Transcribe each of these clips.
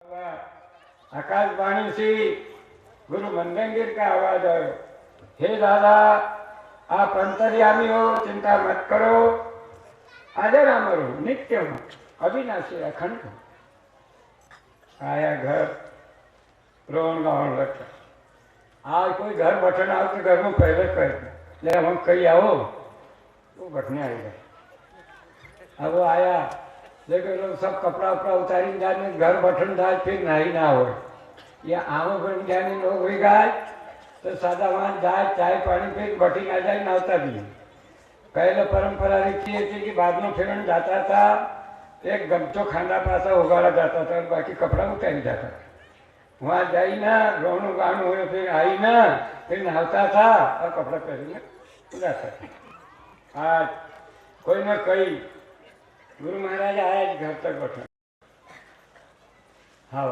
आकाशवाणी से गुरु मंदनगिर का आवाज आयो, हे दादा आप अंतर्यामी हो, चिंता मत करो, आदर अमरो नित्य हो, अविनाशी अखंड हो। आया घर रोन गाँव लगता, आज कोई घर बटन आओ तो घर में पहले कह ले हम कहीं आओ वो बटने आएगा। अब वो आया लेकिन लोग सब कपड़ा उपड़ा उतारी जाने घर बटन दाल फिर नहीं ना हो या आमो बन जाने लोग हुई गाय तो सादा वहां जाए चाय पानी फिर बटी आ जाए नावता भी। पहले परंपरा रखी थी कि बाद में फिर जाता था एक गमछो खाना पासा उगाड़ा जाता था और बाकी कपड़ा उतारी जाता था। वहां जाई ना रोनू गानू हुए फिर आई ना फिर नहाता था और कपड़ा पहनने जाता था। आज कोई ना कई गुरु महाराज आया घर तक बैठा। हाँ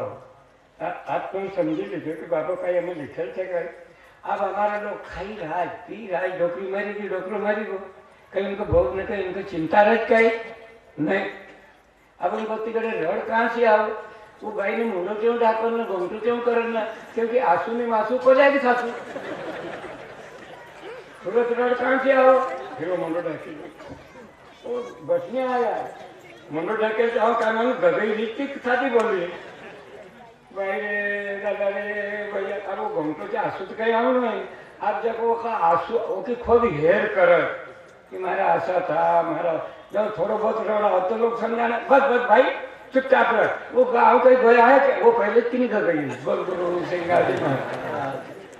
आप तुम समझी लीजिए कि बाबा का हमें लिखल थे कर अब हमारा लोग खाई रहा पी रहा डोकरी मारी थी डोकरो मारी को कहीं उनको भोग न कहीं उनको चिंता रह कहीं नहीं। अब उनको तिकड़े रड़ कहाँ से आओ वो भाई ने मुंडो क्यों ढाकर ना घूमटू क्यों करना क्योंकि आंसू में मासू को जाएगी सासू तुरंत रड़ कहाँ से आओ फिर वो मुंडो ढाकी वो बचने आया मुंडो ढके चाहो क्या मैं गगई रीति साथी बोल रही भाई रे दादा रे भैया अब वो घूमटो से आंसू तो कहीं आओ नहीं। अब जब वो का आंसू वो की खुद हेर कर कि मेरा आशा था मेरा जब थोड़ा बहुत रोड़ा हो तो लोग समझाना बस बस भाई चुपचाप रह। वो गाँव कहीं गया है वो पहले की नहीं गई बोल गुरु सिंह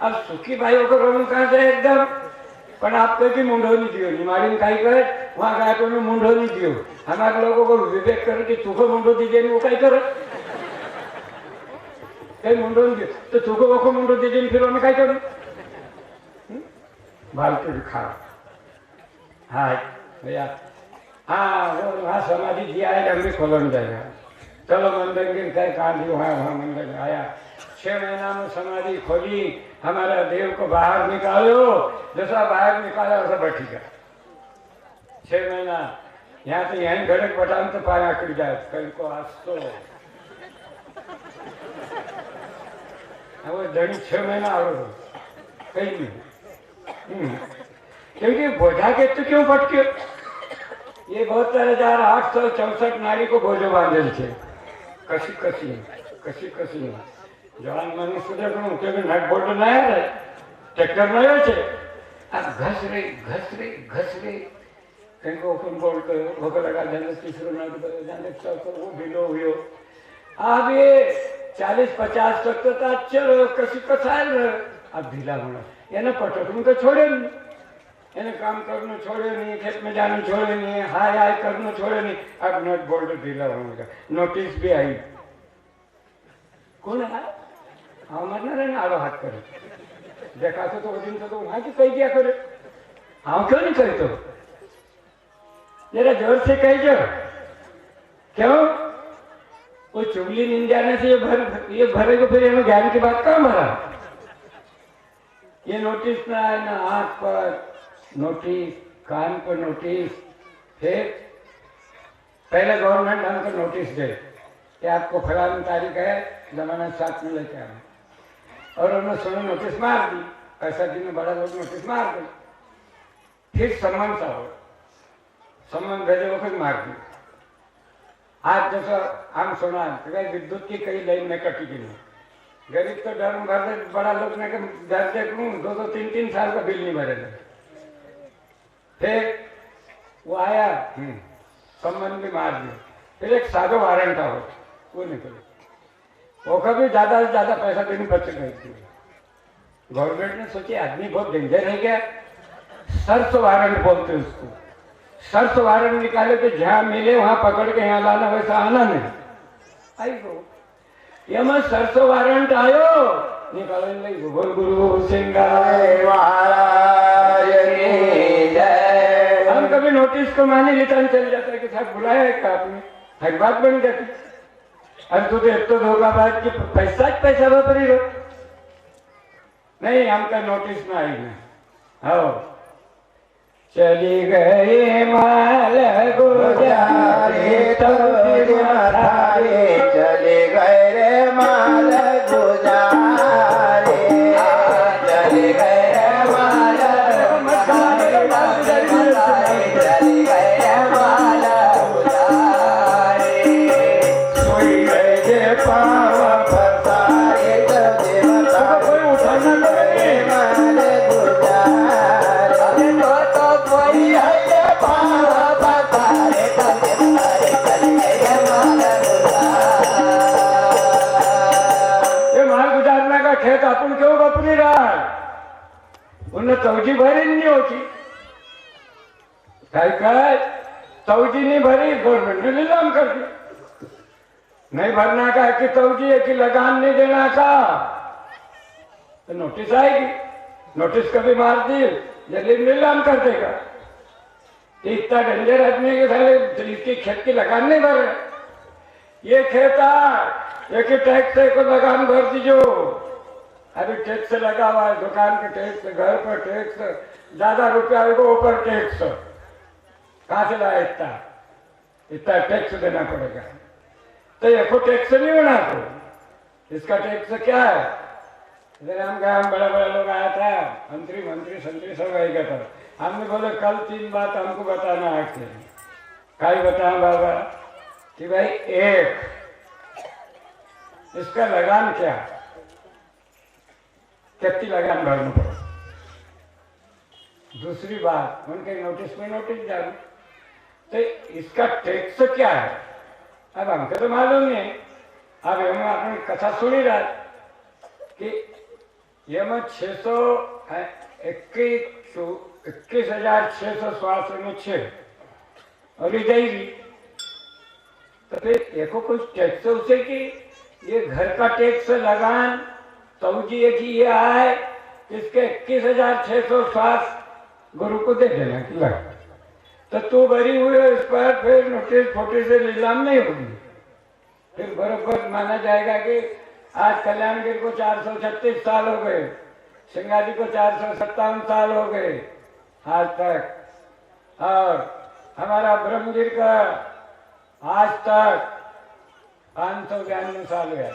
अब सुखी भाई को रोम कहाँ से एकदम पर आप कहीं मुंडो नहीं दियो निमाड़ी खाई करे वहाँ गया तो मुंडो नहीं दियो। हमारे लोगों को विवेक करे कि तुको मुंडो दीजिए वो कहीं करे कहीं मुंडो नहीं दियो तो तुको वो मुंडो दीजिए फिर उन्हें कहीं करे बालते दिखा। हाँ भैया हाँ वो वहाँ समाधि दिया है हमने खोलन जाएगा चलो मंदिर गिर गए कहाँ दी वहाँ मंदिर आया 6 महीना में समाधि खोली हमारा देव को बाहर निकालो जैसा बाहर निकाला वैसा बैठी गया 6 महीना यहाँ तो यहीं घड़क बटान तो पाया कर जाए कल को हंसो वो धनी 6 महीना और कहीं नहीं क्योंकि बोझा के तो क्यों फटके ये 72,864 नारी को बोझो बांधे थे कसी कसी कसी कसी जवान मनुष्य देखो क्योंकि नट बोल्ट नया है ट्रैक्टर नया है अब घस रही कहीं को ओपन बोल्ट होकर लगा जाने तीसरो नट जाने चौथो वो ढीलो हुई अब ये 40-50 तक तो अच्छे रहो कसी कसायल रहे अब ढीला होना ये ना पटकने को छोड़े नहीं એને કામ કરનું છોડે નહીં ખેત में जाने छोड़े नहीं हाय हाय करना छोड़े नहीं अब नट बोल्ट ढीला होने नोटिस भी आई कौन है हाँ मरना रहे आड़ो हाथ करे देखा तो दिन तो वहां की कही दिया करे हाँ क्यों नहीं कही तो जरा जोर से कही जो क्यों वो चुगली निंजाने से ये भरे को फिर ज्ञान की बात कहाँ भरा ये नोटिस ना है ना आंख पर नोटिस कान पर नोटिस फिर पहले गवर्नमेंट हमको नोटिस दे कि आपको फलानी तारीख है जमानत साथ में लेके आना और उन्होंने सुनो नोटिस मार दी ऐसा दिन बड़ा लोग नोटिस मार दी फिर सम्मान सा हो सम्मान भेजे वो फिर मार दी। आज जैसा हम सुना विद्युत की कई लाइन में कटी की नहीं गरीब तो डर भर बड़ा लोग ने डर देख लूँ 2-3 साल का बिल नहीं भरेगा। फिर वो आया सम्मान भी मार दिया फिर एक साधो वारंट था वो निकले वो कभी ज्यादा से ज्यादा पैसा देने बच गई थी। गवर्नमेंट ने सोची आदमी बहुत डेंजर है क्या सर्च वारंट बोलते उसको सर्च वारंट निकाले तो जहाँ मिले वहां पकड़ के यहाँ लाना वैसा आना नहीं आई गो ये मैं सर्च वारंट आयो निकालने लगी बोल गुरु सिंह महाराज हम कभी नोटिस को माने लेता चल जाता है कि साहब बुलाया है क्या आपने हर बात बन जाती अब तो एक तो धोखा बात की पैसा वापरी रो नहीं हमका नोटिस में आई ना हो चली गई माल गुजारे तो चली गए रे तवजी भरी नहीं होती काय तवजी नहीं भरी गवर्नमेंट ने नीलाम कर दी नहीं भरना का कि तवजी है कि लगान नहीं देना का तो नोटिस आएगी नोटिस कभी मार दी जल्दी नीलाम कर देगा इतना डेंजर आदमी के साले इसकी खेत की लगान नहीं भर रहे ये खेता ये कि टैक्स को लगान भर दीजो अभी टैक्स लगा हुआ है दुकान के टैक्स घर पर टैक्स ज्यादा रुपया को ऊपर टैक्स कहाँ से लाया इतना टैक्स देना पड़ेगा तो ये को टैक्स नहीं होना तो इसका टैक्स क्या है इधर हम गए बड़ा बड़ा लोग आया था मंत्री संतरी सब आएगा था हमने बोले कल 3 बात हमको बताना है काई बताया बाबा कि भाई एक इसका लगान क्या कितनी लगान भरना पड़े दूसरी बात उनके नोटिस में नोटिस जारी तो इसका टैक्स क्या है अब हमको तो मालूम नहीं अब हम अपनी कथा सुनी रहा कि ये में 21,666 और जाएगी तो फिर एको कुछ टैक्स उसे कि ये घर का टैक्स लगान तवजी की ये आए इसके 21,660 गुरु को दे देना कि लगा तो तू भरी हुई है इस पर फिर नोटिस फोटिस से नीलाम नहीं होगी फिर बराबर माना जाएगा कि आज कल्याणगिर को 436 साल हो गए सिंगाजी को 457 साल हो गए आज तक और हमारा ब्रह्मगिर का आज तक 592 साल गया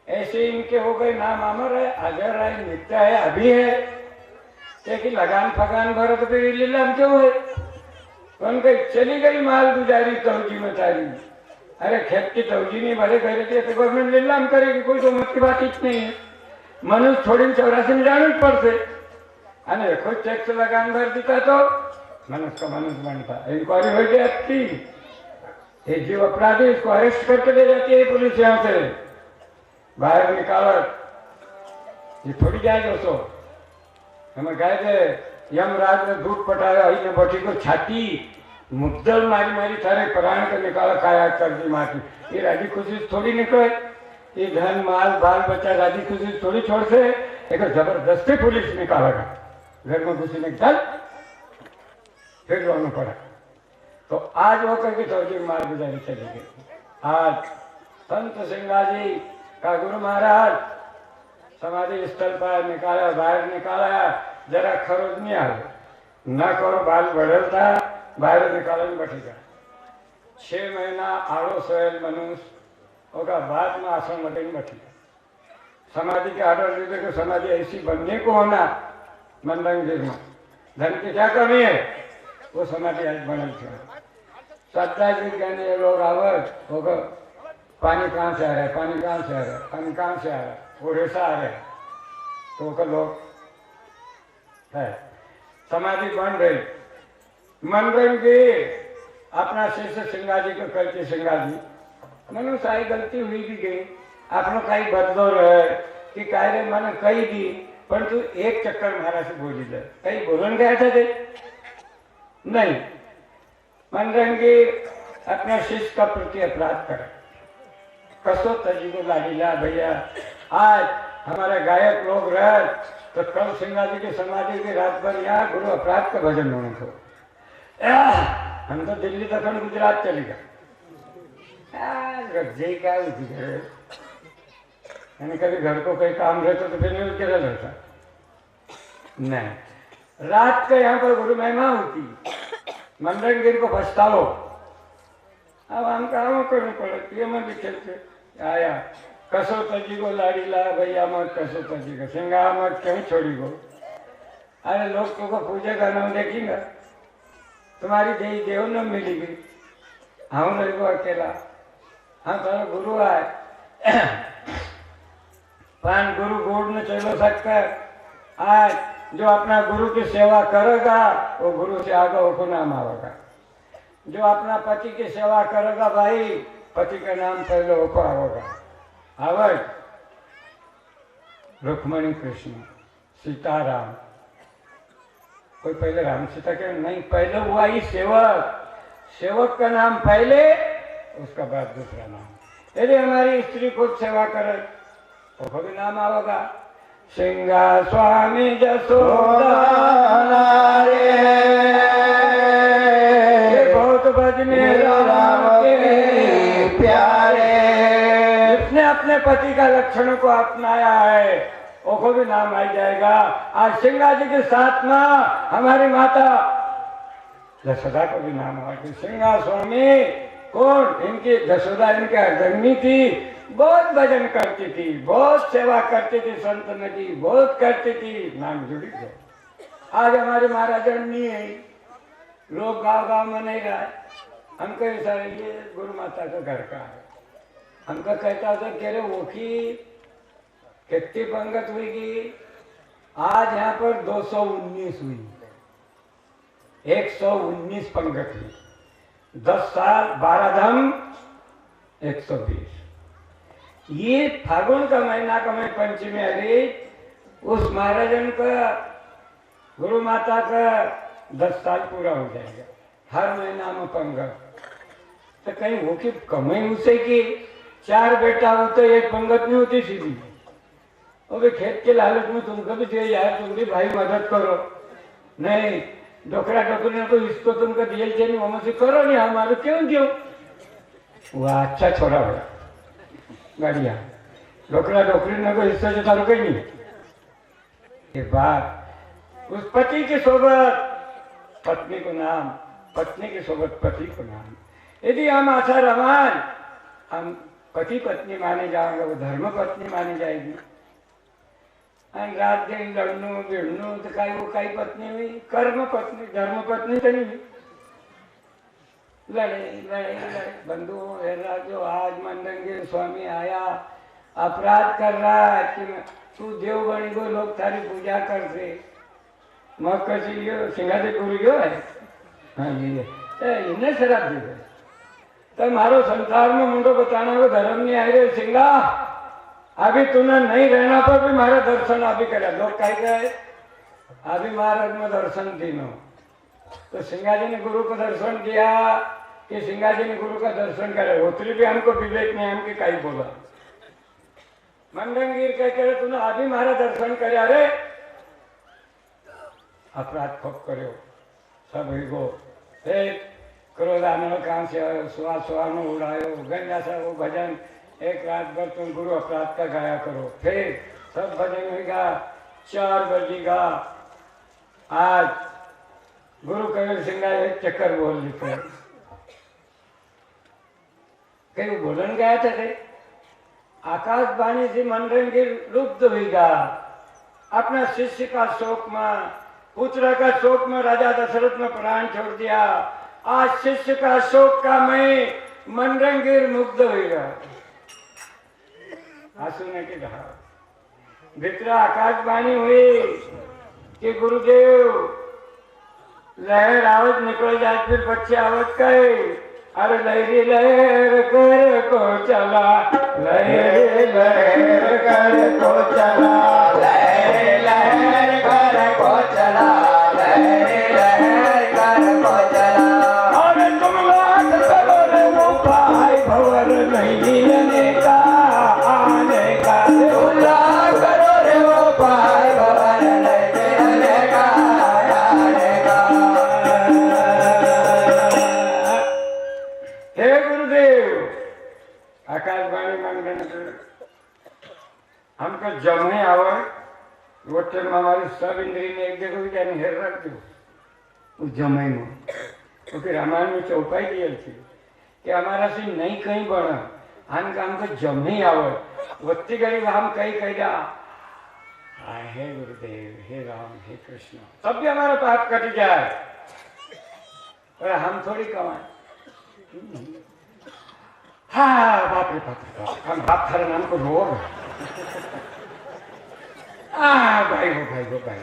ऐसे इनके हो गए नाम अमर है अजर है नित्य है अभी है कि लगान फगान भरो तो फिर लीलाम क्यों है कौन कहीं चली गई माल गुजारी तवजी में तारी अरे खेत की तवजी नहीं भरे करे तो गवर्नमेंट नीलाम करेगी कोई तो मत की बात ही नहीं है मनुष्य थोड़ी 84 में जाना पड़ते अने खुद टैक्स लगान भर देता तो मनुष्य का मनुष्य बनता इंक्वायरी हो जाती ये जीव अपराधी इसको अरेस्ट करके ले जाती है पुलिस यहाँ से बाहर निकालो ये थोड़ी जाए दोस्तों हमें गए थे यमराज ने दूध पटाया अही बटी को छाती मुद्दल मारी मारी थारे प्राण को निकाला काया कर दी माटी ये राजी खुशी थोड़ी निकले ये धन माल बाल बच्चा राजी खुशी थोड़ी छोड़ से एक जबरदस्ती पुलिस निकालेगा घर में घुसी ने चल फिर रोना पड़ा तो आज वो करके तवजी मार गुजारी चली गई आज संत सिंगाजी का गुरु महाराज समाधि स्थल पर निकाला बाहर निकाला जरा खरोज नहीं आवे न करो बाल बढ़ता बाहर निकालने बैठेगा 6 महीना आड़ो सोयल मनुष्य होगा बाद में आश्रम में बैठेगा समाधि के आर्डर देते कि समाधि ऐसी बनने को होना मंदंगिर में धन की क्या कमी है वो समाधि आज बने थे सत्ता जी कहने लोग आवत होगा पानी कहाँ से आ रहा है पानी कहाँ से आ रहा है पानी कहाँ से आ रहा है वो रेसा आ रहा है तो का लोग है समाधि बन रही मन बन गई अपना शिष्य सिंगाजी को करके सिंगाजी मनु सारी गलती हुई भी गई आपने कहीं बदलो रहे कि कार्य मन कही दी परंतु एक चक्कर मारा से बोली दे कहीं बोलन गया था नहीं मन रंगे अपने शिष्य का प्रति अपराध कर कसो तजी को लाडीला भैया आज हमारे गायक लोग रहे तो कल सिंगाजी की समाधि की रात भर यहाँ गुरु अपराध का भजन होने को हम तो दिल्ली तक गुजरात चले गए जय क्या यानी कभी घर को कहीं काम रहता तो फिर न्यूज कैसा रहता नहीं रात का यहाँ पर गुरु महिमा होती मंडनगिरी को पछताओ अब हम काम करने पड़े ये मैं भी खेलते आया कसो तजी को लाड़ी ला भैया मत कसो तजी का सिंगा मत क्यों छोड़ी को अरे लोग तो को पूजेगा नाम देखेंगे तुम्हारी देवी देव न मिलेगी हम लोग अकेला हाँ तारा गुरु आए पान गुरु गोड़ न चलो सकता आज जो अपना गुरु की सेवा करेगा वो गुरु से आगे वो नाम आएगा जो अपना पति की सेवा करेगा भाई पति का नाम पहले वो आएगा आवाज रुक्मणी कृष्ण सीताराम कोई पहले राम सीता के नहीं, पहले हुआ ही सेवक, सेवक का नाम पहले, उसका बाद दूसरा नाम। यदि हमारी स्त्री खुद सेवा करे तो भी नाम आवेगा। सिंगा स्वामी जसोदा रे, बहुत भजने राम के प्यारे। जिसने अपने पति का लक्षणों को अपनाया है वो भी नाम आ जाएगा। आज सिंगा जी के साथ में हमारी माता जसोदा को भी नाम आया। सिंगा स्वामी कौन? इनकी जसोदा इनकी अर्धंगिनी थी, बहुत भजन करती थी, बहुत सेवा करती थी, संत में की बहुत करती थी, नाम जुड़ी गए। आज हमारे महाराजन नहीं है, लोग गांव गांव में नहीं रहा। हमको ऐसा ये गुरु माता का घर का है। हमको कहता था कि अरे वो की कितनी पंगत हुई कि आज यहाँ पर 219 हुई, 119 पंगत हुई, 10 साल 12 धाम 120। ये फागुन का महीना का मैं पंचमी आ गई, उस महाराजन का गुरु माता का 10 साल पूरा हो जाएगा। हर महीना में पंगत तो कहीं वो की कमाई उसे की 4 बेटा हो तो एक पंगत नहीं होती सीधी। और खेत के लालच में तुमको भी चाहिए यार, तुम भी भाई मदद करो, नहीं डोकरा डोकरी ने तो इसको तुमको दिए चाहिए वहां से करो नहीं, हमारे क्यों क्यों वह अच्छा छोड़ा हुआ गाड़िया डोकरा डोकरी ने कोई हिस्सा जता रुके नहीं। ये बात उस पति की सोबत पत्नी को नाम, पत्नी की सोबत पति को नाम। यदि हम आशा रमान हम पति पत्नी माने जाएंगे, वो धर्म पत्नी मानी जाएगी। रात दिन लड़नू भिड़नू तो काई वो काई पत्नी हुई, कर्म पत्नी, धर्म पत्नी तो नहीं। लड़े लड़े लड़े बंधु जो आज मंडंगी स्वामी आया अपराध कर रहा है कि तू देव बनी को लोग थारी पूजा करते मग कसी यो सिंगाजी गुरु यो है। हाँ जी इन्हें शराब दी गए तो मारो संसार में मुंडो बताना को धर्म नहीं आए रे सिंगा, अभी तूने नहीं रहना पर भी मारे दर्शन अभी करे। लोग कह गए अभी महाराज में दर्शन तीनों तो सिंगाजी ने गुरु का दर्शन किया कि सिंगाजी ने गुरु का दर्शन करे। उतरी भी हमको विवेक नहीं, हमके कहीं बोला मंडंगीर कह करे तूने अभी मारा दर्शन करे। अरे अपराध खूब करो सब गो क्रोधानो काम से सुहा सुहानो उड़ायो गंजा सा वो भजन एक रात भर तुम गुरु अपराध का गाया करो। फिर सब भजन होगा 4 बजेगा। आज गुरु कबीर सिंह एक चक्कर बोल लिखे कहीं बोलन गया था थे आकाशवाणी से मनरंगी लुप्त होगा। अपना शिष्य का शोक में, पुत्र का शोक में राजा दशरथ ने प्राण छोड़ दिया। आज शिष्य का शोक का मैं मनरंगीर मुग्ध होगा। आंसू ने की कहा भितरा आकाशवाणी हुई कि गुरुदेव लहर आवत निकल जाए फिर बच्चे आवत कहे अरे लहरी लहर कर को चला, लहरी लहर कर को चला, लहरी लहर कर को चला, लहरी लहर कर को चला। और तुम बात करो रे वो भाई भवर नहीं लेने का आने का, तुम बात करो रे वो भाई भवर नहीं लेने का आने का। हे गुरुदेव आकाशवाणी मंगन हमको जमे आवे वोटे में हमारी सब इंद्री ने एक जगह भी हेर रख दो उस जमाई में। तो फिर रामायण में चौपाई दिए थी कि हमारा से नहीं कहीं बना हमको जमे आवे वत्ती गरीब हम कहीं कह जा हे गुरुदेव हे राम हे कृष्ण तब भी हमारा पाप कट जाए और हम थोड़ी कमाए। हाँ बाप रे बाप हम बाप थारे नाम को रोग भाई हो भाई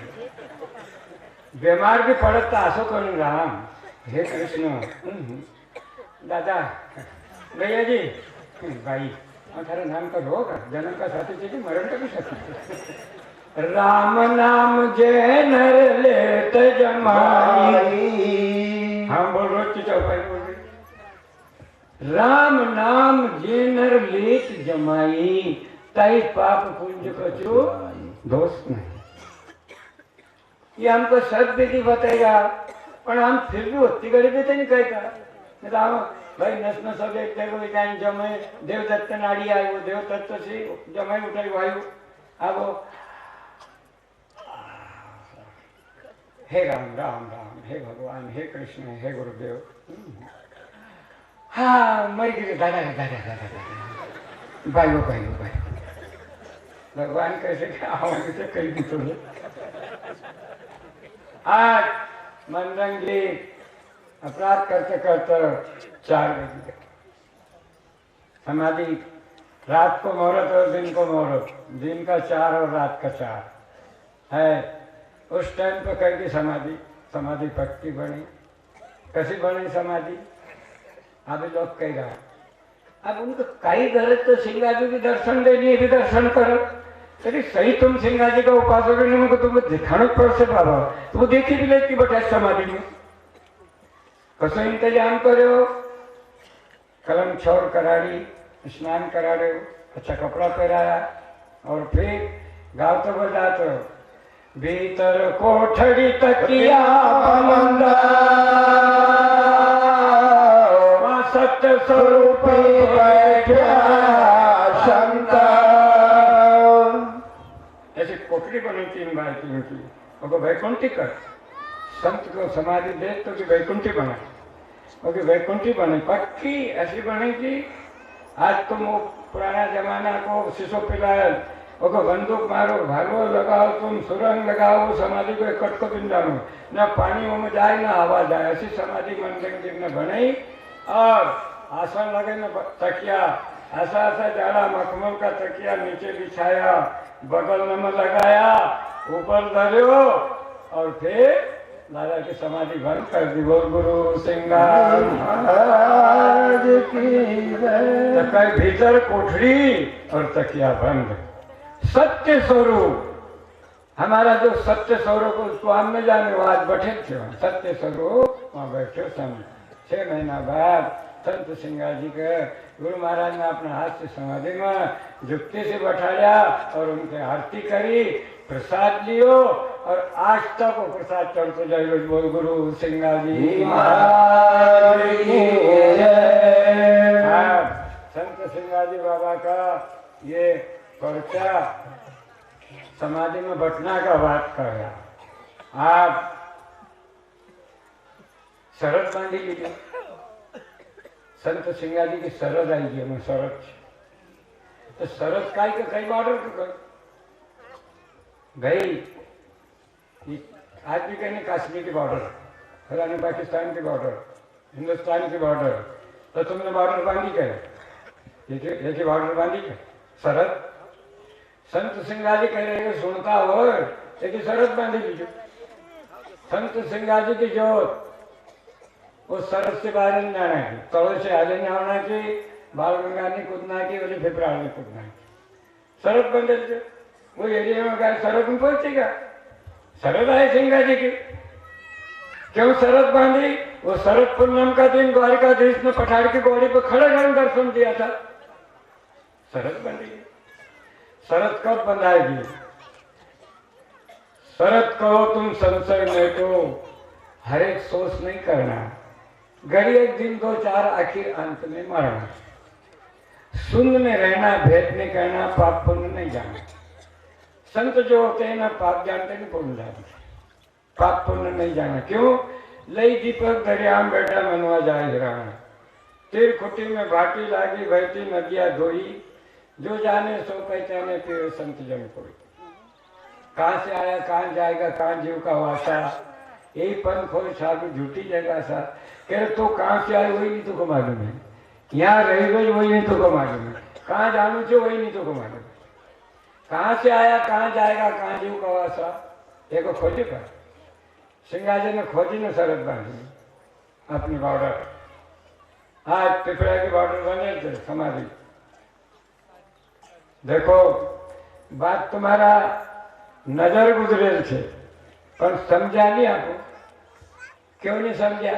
बीमार भी पड़त तो आसो करूँ राम हे कृष्ण। दादा भैया जी भाई थारे नाम का रोग जन्म का साथी चाहिए मरण का भी साथी राम नाम जे नर लेत जमाई। हाँ बोलो चौपाई बोल रही। राम नाम जे नर लेत जमाई, ताई पाप पुंज कछु दोष नहीं। ये हमको सब विधि बताएगा, पर हम फिर भी होती गड़ी देते नहीं कहेगा। राम भाई नस नस देखो विज्ञान जमे देवदत्त नाड़ी आयो, देवदत्त से जमे उठाई वायु अब हे राम राम राम, हे भगवान, हे कृष्ण, हे गुरुदेव। हाँ मर गए दादा दादा दादा भाई भाई भाई भगवान कैसे से कहीं भी तो आज मनरंगी अपराध करते करते 4 बजे समाधि, रात को मुहूर्त और दिन को मुहूर्त, दिन का 4 और रात का 4 है। उस टाइम पे कहीं समाधि समाधि पक्की बनी, कैसी बनी समाधि अभी लोग कह रहा। अब उनको कई गलत तो सिंगाजी के दर्शन देनी भी दर्शन करो, अरे सही तुम सिंगाजी का उपासक नहीं को तुम्हें दिखाना पड़ से बाबा, तो वो देखी भी लेती बटा समाधि में कसो इंतजाम करो। कलम छोड़ कराड़ी, स्नान करा रहे हो, अच्छा कपड़ा पहराया और फिर गाँव तो बजाते हो। भीतर कोठड़ी तकिया बंदा, सत्य स्वरूप बैठा संता। ऐसी कोठड़ी बनी 3 बाय 3 की, और वैकुंठी कर संत को समाधि दे तो कि वैकुंठी बना, और वैकुंठी बने पक्की ऐसी बनेगी। आज तुम वो पुराना जमाना को शिशु पिलाए, बंदूक मारो, भागो लगाओ, तुम सुरंग लगाओ, समाधि को कट को दिन जानो, न पानी में जाए न हवा जाए, ऐसी समाधि मंदिर ने बनाई। और आसन लगे न तकिया, ऐसा ऐसा जाड़ा मखमल का तकिया नीचे बिछाया, बगल में लगाया, ऊपर धरो और फिर दादा की समाधि बंद कर दी। बोल गुरु सिंगार महाराज की जय। तो भीतर कोठड़ी और तकिया बंद। सत्य स्वरूप हमारा जो सत्य स्वरूप उसको हम न जाने, वो आज बैठे थे सत्य स्वरूप वहाँ बैठे सन। 6 महीना बाद संत सिंगार जी के गुरु महाराज ने अपने हाथ से समाधि में जुक्ति से बैठाया और उनके आरती करी, प्रसाद लियो और आज तक वो प्रसाद चढ़ते जाए। बोल गुरु सिंगार जी महाराज की जय। संत सिंगार जी बाबा का ये पर्चा समाधि में बैठना का बात कर रहा। आप शरद बांधी लीजिए, संत सिंगाजी की शरद आई है, मैं शरद तो शरद का कई बॉर्डर गई। आज भी कहने कश्मीर की बॉर्डर, फलानी पाकिस्तान की बॉर्डर, हिंदुस्तान की बॉर्डर, तो तुमने बॉर्डर बांधी क्या, एक बॉर्डर बांधी क्या शरद। संत सिंगाजी कह रहे हैं सुनता हो लेकिन शरद बांधी लीजिए। संत सिंगाजी की जोत वो सरस से बाहर नहीं जाना की, तवे से आगे नहीं होना की, बाल गंगा नहीं कूदना की, और फेफड़ा नहीं कूदना की। शरद बंदे वो एरिया में गए, शरद में पहुंचेगा। शरद आए सिंगा जी की, क्यों शरद बांधी? वो शरद पूर्णिमा का दिन द्वारिकाधीश ने पठार की घोड़ी पर खड़े खड़े दर्शन दिया था। शरद बांधी। शरद कब बंधाएगी? शरद कहो तुम संशय में तो हर एक सोच नहीं करना, घड़ी 1 दिन 2 4 आखिर अंत में मरना। शून्य में रहना, भेद नहीं करना, पाप पुण्य नहीं जानना। संत जो होते हैं ना पाप जानते नहीं, पुण्य जानते, पाप पुण्य नहीं जाना। क्यों? लई दीपक दरिया में बैठा मनवा जाए रहा, तीर खुटी में भाटी लागी बहती नदिया धोई, जो जाने सो पहचाने फिर संत जन कोई। कहाँ से आया कहाँ जाएगा, कहाँ जीव का वासा, यही पन खोल साधु झूठी जगह सा। कह तो कहाँ से आए वही नहीं तो को मालूम है, यहाँ रह गई वही नहीं तो को मालूम है, कहाँ जानू छो वही नहीं तो को मालूम है। कहाँ से आया कहाँ जाएगा, कहाँ जीव का वासा, एक खोजे का। सिंगाजी ने खोजी ने शरद बांधी अपनी बॉर्डर। आज पिपरा की बॉर्डर बने थे समाधि। देखो बात तुम्हारा નજર ગુજરેલ છે પણ સમજ્યા નહીં આપો. क्यों नहीं समझा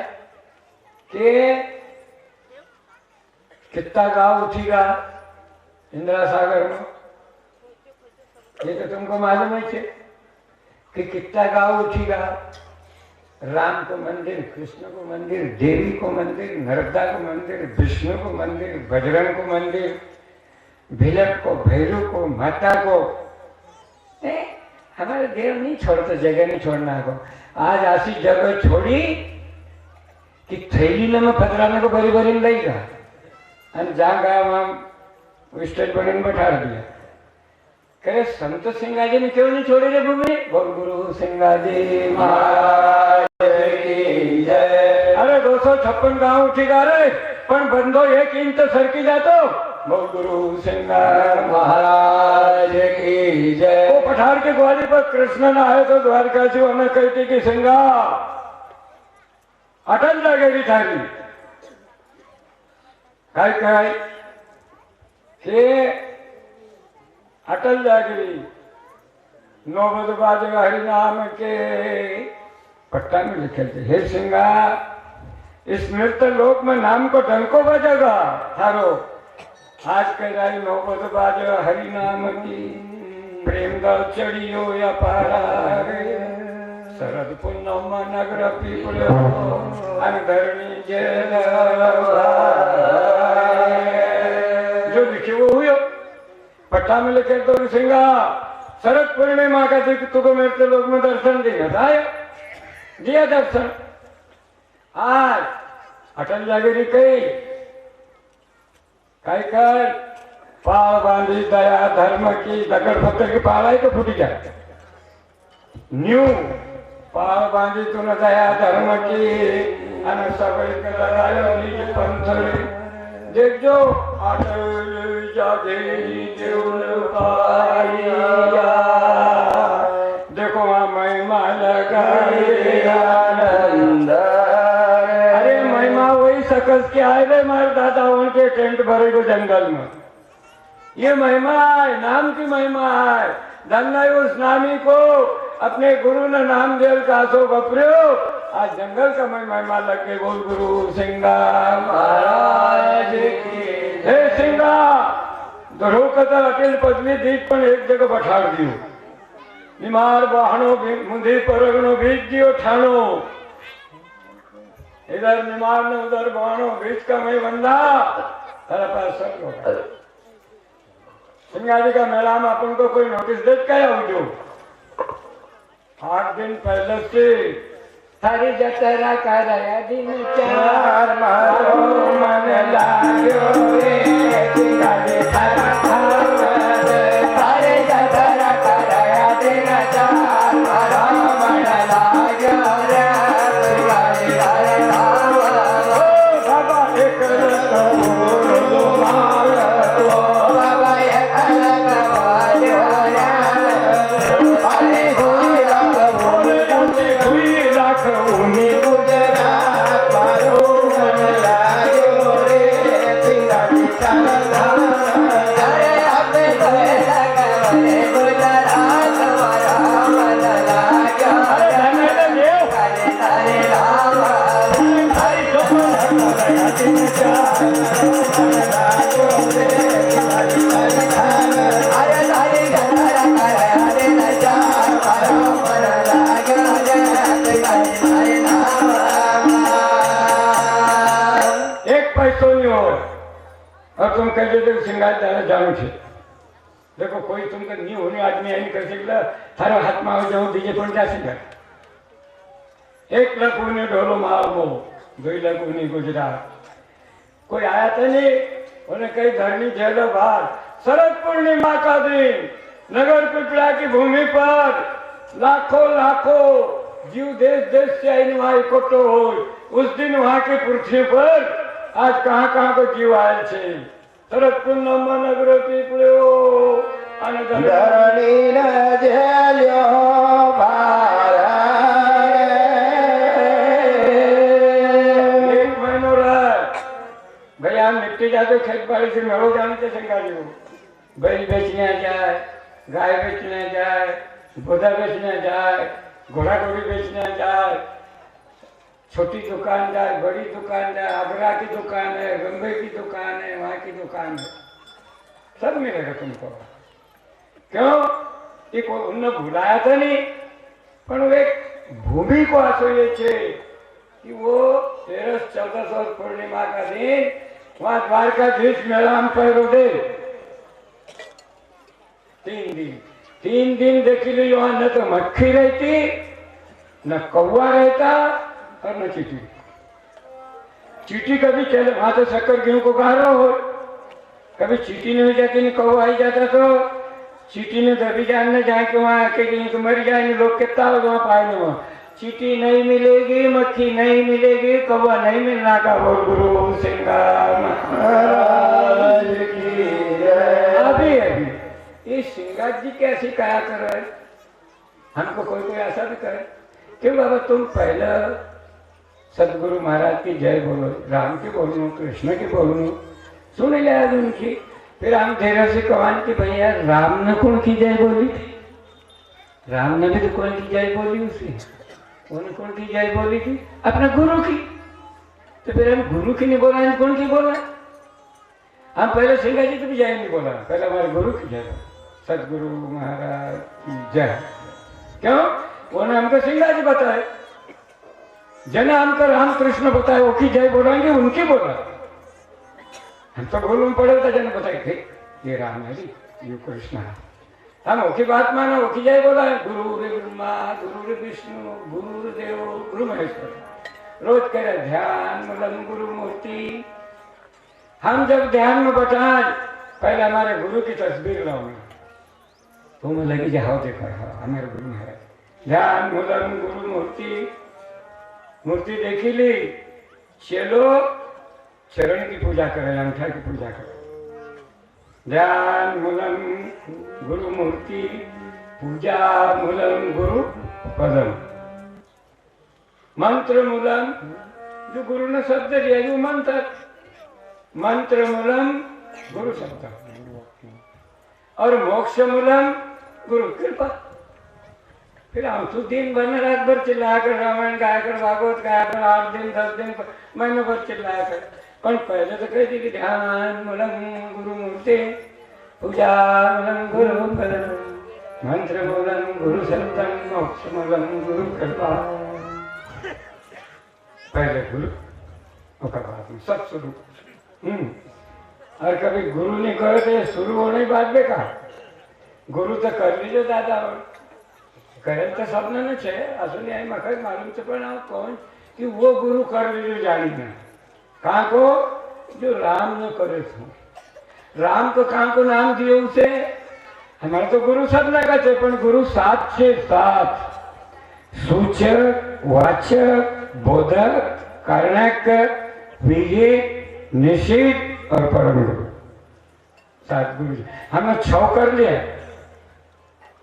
कि कितना गांव उठेगा इंदिरा सागर में, ये तो तुमको मालूम है कि कितना गांव उठेगा. राम को मंदिर, कृष्ण को मंदिर, देवी को मंदिर, नर्मदा को मंदिर, विष्णु को मंदिर, बजरंग को मंदिर, भिलट को, भैरव को, माता को. हमारे देव नहीं छोड़ते, जगह नहीं छोड़ना को. आज ऐसी जगह छोड़ी कि थैली में पधराने को भरी भरी लई गया और जहाँ गया वहाँ स्टेज बने बैठा दिया. करे संत सिंगाजी ने क्यों नहीं छोड़ी रे भूमि? बोल गुरु सिंगाजी महाराज की जय. अरे 256 गांव उठेगा रे पण बंदो एक इंच सरकी जातो. बोल गुरु सिंगा महाराज की जय. वो पठार के ग्वाली पर कृष्ण न आए तो द्वारकाशी उन्हें कहती कि सिंगा अटल जागेगी थारी. काय के अटल जागेगी 9 बजे बाजेगा हरि नाम के पट्टा में लिखे थे. हे सिंगा इस नृत्य लोक में नाम को डंको बजेगा थारो. आज कह रहा 9 बजे बाजेगा हरि नाम की प्रेम दल चढ़ियो या पारा रे. शरद पूनम नगर पीपलो धरणी जेल जो लिखे वो हुए पट्टा में लिखे तो सिंगा शरद पूर्णिमा का दिन तुको मेरे लोग में दर्शन देना था. दिया दर्शन. आज अटल जागेरी कही काय कर पाळ बांधी दया धर्म की दगड पत्थर की पाळ आहे तो फुटी जाए. न्यू पाळ बांधी तुन दया धर्म की अन सबळ करायो निज पंथरी. देखो अटल जागेरी देउल पारिया. देखो महिमा लगाए आनंद. अरे महिमा वही सकस के आए रे मारे दादा उनके टेंट भरे को जंगल में. ये महिमा है, नाम की महिमा है. धन्य उस नामी को अपने गुरु ने नाम दिया कासो बपरियो. आज जंगल का महिमा लग के बोल गुरु सिंगा महाराज की. हे सिंगा धरोकता अटिल पदवी दीप पण एक जगह बैठा दियो. बीमार वाहनों मुंधी परगणो बीज दियो ठाणो. इधर निमार ने उधर बाणो बीच का मैं बंदा तेरा पास सब लोग. सिंगाजी का मेला में अपन को कोई नोटिस देख क्या जो 8 दिन पहले से थारी जतरा कराया दिन 4 मारो मन लाग्यो रे. सिंगाजी थारा थारे जतरा कराया दिन 4 मारो मन लाग्यो रे. और तुम कह देते सिंगार जाना जानू छे. देखो कोई तुमको नहीं होने आदमी आई कर सकता थारा हाथ में आओ जाओ बीजे पण क्या सिंगार. 1 लाख उन्हें ढोलो मारो 2 लाख उन्हें गुजरात. कोई आया था नहीं उन्हें कई धरनी झेलो बाहर. शरद पूर्णिमा का दिन नगर पिपला की भूमि पर लाखों लाखों जीव देश देश से आई वहां इकट्ठो हो. उस दिन वहां की पृथ्वी पर आज कहाँ कहाँ को जीव आयल छे. शरद पूर्णिमा नगर पीपलो धरणी न झेल्यो भार. 1 महीनो रह भैया मिट्टी जाते खेत बाड़ी से मेड़ो जाने से शंका जी बैल बेचने जाए, गाय बेचने जाए, बोधा बेचने जाए, घोड़ा घोड़ी बेचने जाए, छोटी दुकान जाए, बड़ी दुकान जाए, आगरा की दुकान है, बम्बई की दुकान है, वहां की दुकान है, सब मिलेगा तुमको। क्यों कि उनने भूलाया था नहीं, पण वो एक भूमि को आसो ये छे कि वो 13-14 और पूर्णिमा का दिन वहां द्वारकाधीश मेला में पैरो दे 3 दिन देखी ली। वहां न तो मक्खी रहती, न कौवा रहता और न चीटी। चीटी कभी चले वहां तो शक्कर गेहूं को गारो हो, कभी चीटी नहीं जाती, न कौवा आई जाता तो चीटी ने दबी जान न जाए कि वहां अकेली तो मर जाए। लोग कितना हो वहां पाए न, चीटी नहीं मिलेगी, मक्खी नहीं मिलेगी, कौवा नहीं मिलना का बोल गुरु सिंगार महाराज की जय। अभी ये सिंगार जी कैसी कहा कर रहे, हमको कोई ऐसा भी करे क्यों बाबा तुम पहले सदगुरु महाराज की जय बोलो, राम की बोलो, कृष्ण की बोलो, सुन लिया उनकी। फिर हम धीरे से कहान कि भैया राम ने कौन की जय बोली थी? राम ने भी तो कौन की जय बोली उसे, उन्होंने कौन की जय बोली थी? अपने गुरु की। तो फिर हम गुरु की नहीं बोला, हम कौन की बोला? हम पहले सिंगा जी की भी जय नहीं बोला, पहले हमारे गुरु की जय, सदगुरु महाराज की जय। क्यों? उन्होंने हमको सिंगा जी बताए, जना हमको रामकृष्ण बताए, वो की जय बोलेंगे, उनकी बोला। हम तो बोलूं पड़े था, जन बताए ये राम है जी, ये कृष्ण है, हम ओकी बात माना, ओकी जय बोला है। गुरु रे ब्रह्मा, गुरु रे विष्णु, गुरु देव, गुरु महेश्वर। रोज करे ध्यान मूलम गुरु मूर्ति। हम जब ध्यान में बैठाए, पहले हमारे गुरु की तस्वीर लाऊंगा, तो मैं लगी जाओ देखा हमारे गुरु है। ध्यान मूलम गुरु मूर्ति, मूर्ति देखी ली, चलो चरण की पूजा करें, अंगठा की पूजा करें। ध्यान मूलम गुरु मूर्ति, पूजा मूलम गुरु पदम, मंत्र मूलम जो गुरु ने शब्द दिया जो मंत्र, मंत्र मूलम गुरु शब्द, और मोक्ष मूलम गुरु कृपा। फिर हम तो दिन भर में रात भर चिल्लाया कर, रामायण गाया कर, भागवत गाया कर, 8 दिन 10 दिन महीनों भर चिल्लाया कर। पर पहले तो कहती कि ध्यान मूलम गुरु मूर्ति, पूजा मूलम गुरु पदम, मंत्र मूलम गुरु शब्दम, मोक्ष मूलम गुरु कृपा। पहले गुरु और बाद में सब शुरू। और कभी गुरु नहीं कहे तो शुरू होने बाद बेकार, गुरु तो कर लीजिए दादा कहे तो सबने न छे असली आई मखर मालूम से पण कौन कि वो गुरु कर लीजिए जानी ना कहाँ को जो राम ने करे थे। राम को कहाँ को नाम दिए उसे, हमारे तो गुरु सब लगा थे, पर गुरु 7 से 7 सूचक, वाचक, बोधक, कारणक, विवेक, निषेध और परम गुरु। 7 गुरु हमने 6 कर लिया।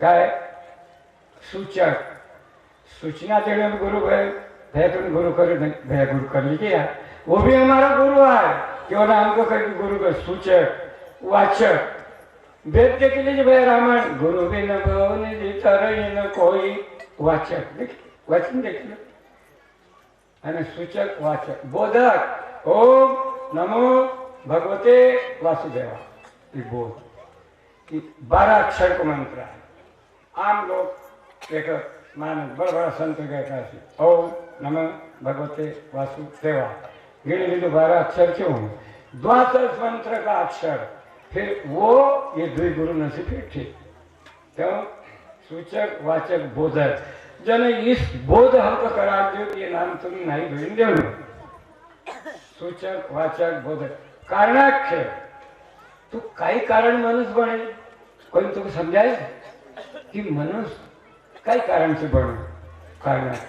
क्या है? सूचक, सूचना देने में गुरु है, तुम गुरु कर भैया गुरु कर लीजिए, वो भी हमारा गुरु है। क्यों ना हमको करके गुरु का सूचक, वाचक, वेद देख लीजिए भैया रामायण, गुरु भी न न कोई, वाचक देख वचन देख लो, है सूचक वाचक, बोधक ओम नमो भगवते वासुदेवा, ये बोध 12 अक्षर को मंत्र है। आम लोग एक मानस बड़ा बड़ा संत कहता है ओम नमो भगवते वासुदेवा, गिने लीजिए 12 अक्षर क्यों? द्वादश मंत्र का अक्षर, फिर वो ये 2 गुरु नसीब ठीक। क्यों? सूचक वाचक बोधक, जन इस बोध हमको करा दो, ये नाम तुम नहीं भूलेंगे। सूचक वाचक बोधक, कारणाख्य, तो कई कारण मनुष्य बने, कोई तुमको समझाए कि मनुष्य कई कारण से बने। कारणाख्य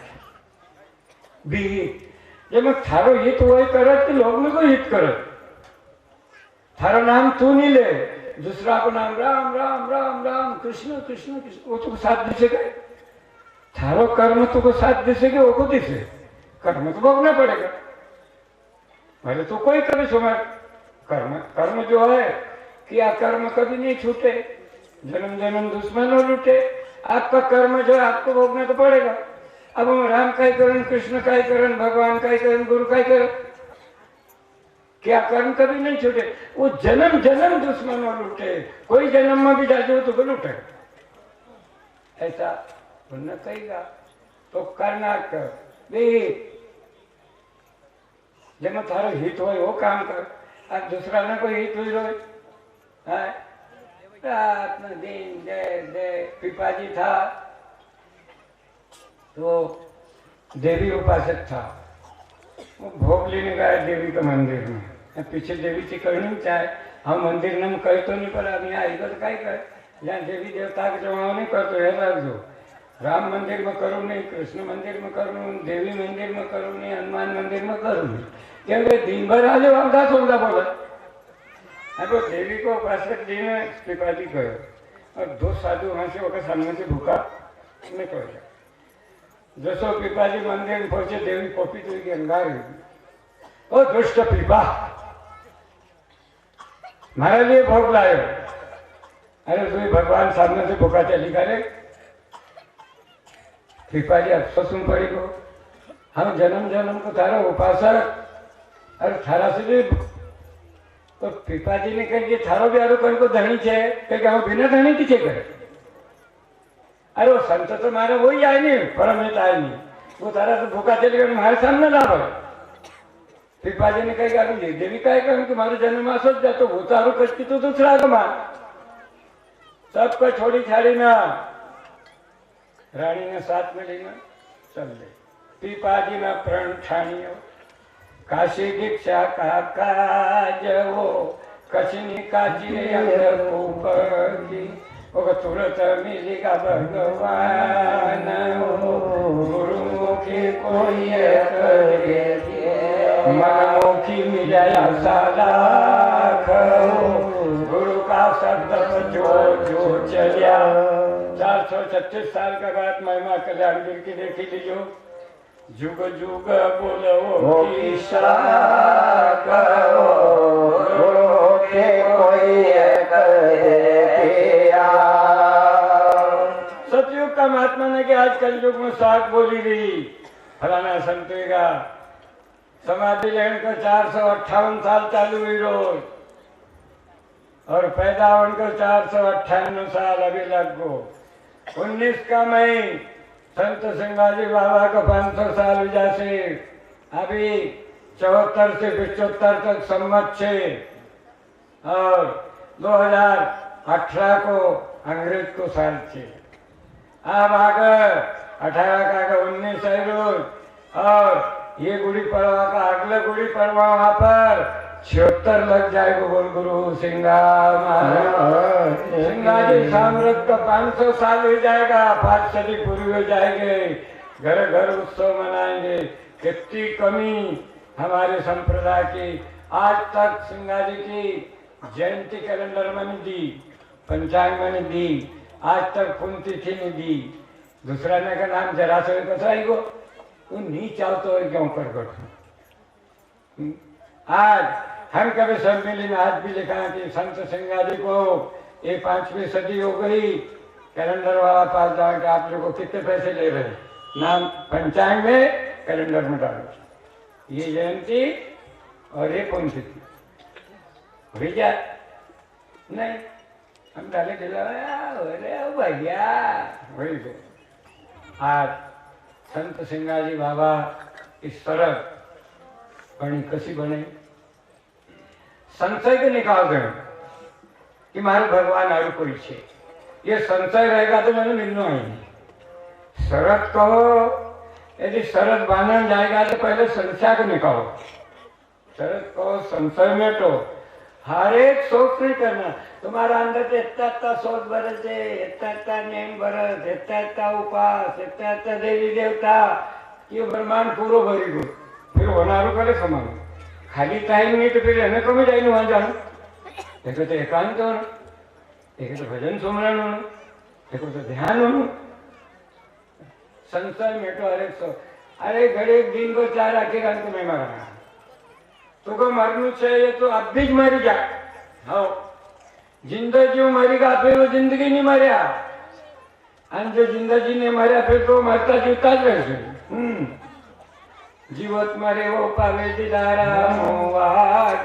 विहित, जब मैं थारो हित वही करत तो लोग में को हित करत, थारो नाम तू नहीं ले, दूसरा को नाम राम राम राम राम कृष्ण कृष्ण कृष्ण, वो तुमको साथ दिसे गए। थारो कर्म तुमको साथ दिसे गए, वो को दिसे कर्म तो भोगना पड़ेगा। पहले तो कोई कभी सुना कर्म, कर्म जो है किया कर्म कभी नहीं छूटे, जन्म जन्म दुश्मनों लूटे, आपका कर्म जो है आपको भोगना तो पड़ेगा। अब हम राम का ही करण, कृष्ण का ही करण, भगवान का ही करण, गुरु का ही करण, क्या कर्म कभी नहीं छूटे। वो जन्म जन्म दुश्मनों लूटे, कोई जन्म में भी जाते हो तो भी लूटे, ऐसा न कहेगा तो करना कर बे। जब थारो हित हो वो काम कर, अब दूसरा ना कोई हित हुई रहे। रात में दिन जय जय पिपाजी था तो देवी उपासक था, वो भोग लेने गया देवी के मंदिर में। पीछे देवी से करनी चाहे हम मंदिर में कहे तो नहीं, पर अब यहाँ आएगा तो कहीं करे, जहाँ देवी देवता के जमाओ नहीं करते है रखो। राम मंदिर में करूँ नहीं, कृष्ण मंदिर में करूँ, देवी मंदिर में करूँ नहीं, हनुमान मंदिर में करूँ नहीं, क्योंकि दिन भर आज वादा सोदा बोला। अब देवी को उपासक जी ने पिपाजी कहो और दो साधु वहां से होकर सामने से भूखा निकल गया। जसो पिपाजी मंदिर में पहुंचे, देवी कॉपी तो की अंगार, ओ दुष्ट पीपा हमारे लिए भोग लायो। अरे तुम भगवान सामने से भूखा चली गए। पिपाजी अफसोस में पड़ी को, हम जन्म जन्म को थारा उपासक, अरे थारा से भी तो पिताजी ने कही थारो ब्यारो कहीं को धनी है, कहीं हम बिना धनी की करे। अरे वो संत तो मारे वही आए नहीं, परम आए नहीं, वो तारा तो भूखा चले गए, हमारे सामने ना हो। पिपाजी ने कही अरे देवी का है कि मारो जन्म आ सोच जाए तो वो तारो करती तो दूसरा को मार। सबको छोड़ी छाड़ी ना रानी ने साथ में लेना चल दे। पिपाजी ना प्रण ठानियो काशी दीक्षा का काज वो कछनी काजी अंदर ऊपरी वो तुरंत मिलेगा भगवान गुरुमुखी कोई करे मनमुखी मिलाया साला गुरु का शब्द जो जो चलिया। 436 साल का बात महिमा कल्याण गिर की देखी लीजिए। जुग जुग बोलो ईशा करो गुरु के कोई सतयुग का महात्मा ने कि आज कल युग में साग बोली गई फलाना संतेगा समाधि लेने का 458 साल चालू हुई रोज और पैदा होने 458 साल अभी लग गो। 19 का मई संत सिंगाजी बाबा का 500 साल वजह से अभी 74 से 75 तक सम्मत छे और 2018 को अंग्रेज को साल छे। अब आगे 18 का आगे 19 है रोज और ये गुड़ी पड़वा का अगले गुड़ी पड़वा वहां पर 76 लग जाएगा। बोल गुरु सिंगा सिंगाजी साम्राज्य का 500 साल हो जाएगा, 5 सदी पूरी हो जाएंगे, घर घर उत्सव मनाएंगे। कितनी कमी हमारे संप्रदाय की। आज तक सिंगाजी की जयंती कैलेंडर में नहीं दी, पंचांग में नहीं दी, आज तक पुण्यतिथि नहीं दी। दूसरा ने का नाम जरा से कसराई को तू नहीं चाहते हो क्यों प्रकट। आज हम कभी सम्मेलन में आज भी लिखा कि संत सिंगाजी को ये 5वीं सदी हो गई, कैलेंडर वाला पास जाओ कि आप लोगों को कितने पैसे ले रहे हैं, नाम पंचांग में कैलेंडर में डालो। ये जयंती और ये पुण्यतिथि हो जाए नहीं, हम डाले अरे भैया वही तो। आज संत सिंगाजी बाबा इस तरह बनी कसी बने संशय के निकाल दे कि मारे भगवान आरु कोई छे। ये संशय रहेगा तो मैंने मिलना ही नहीं। शरत कहो, यदि शरत बांधन जाएगा तो पहले संशय को निकालो। शरत कहो संशय में तो हर एक सोच नहीं करना। तुम्हारा अंदर से इतना सोच बरस है, इतना नेम बरस, इतना उपास, इतना देवी देवता, ये ब्रह्मांड पूरो भरी गो फिर होनारू करे समान खाली टाइम नहीं तो फिर એને कमी जाए वहां जाना। एक तो एकांत होना, एक तो भजन सुमरण होना, एक तो ध्यान होना। संसार में तो अरे सो अरे घड़े दिन को 4 आखिर अंत में मरना तो को मरनु चाहिए तो अब भी मर जा। हाँ जिंदा जो मरेगा फिर वो जिंदगी नहीं मरिया। અને જો જિંદગીને માર્યા ફેર તો મારતા જીવતા જ રહેશે. જીવત મારે ઓ પાવે દિલારા મોવા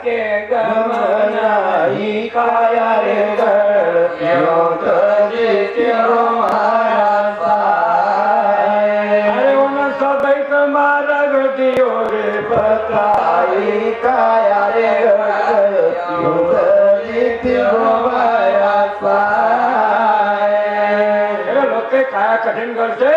કે ગમનાઈ કાયા રે ગળ્યો તો જીત્યો મારા પાય. અરે ઓના સબઈ કમારા ગતિયો રે પતાઈ કાયા રે ગળ્યો તો જીત્યો મારા પાય. એ લોકો કાયા કઠિન કરશે.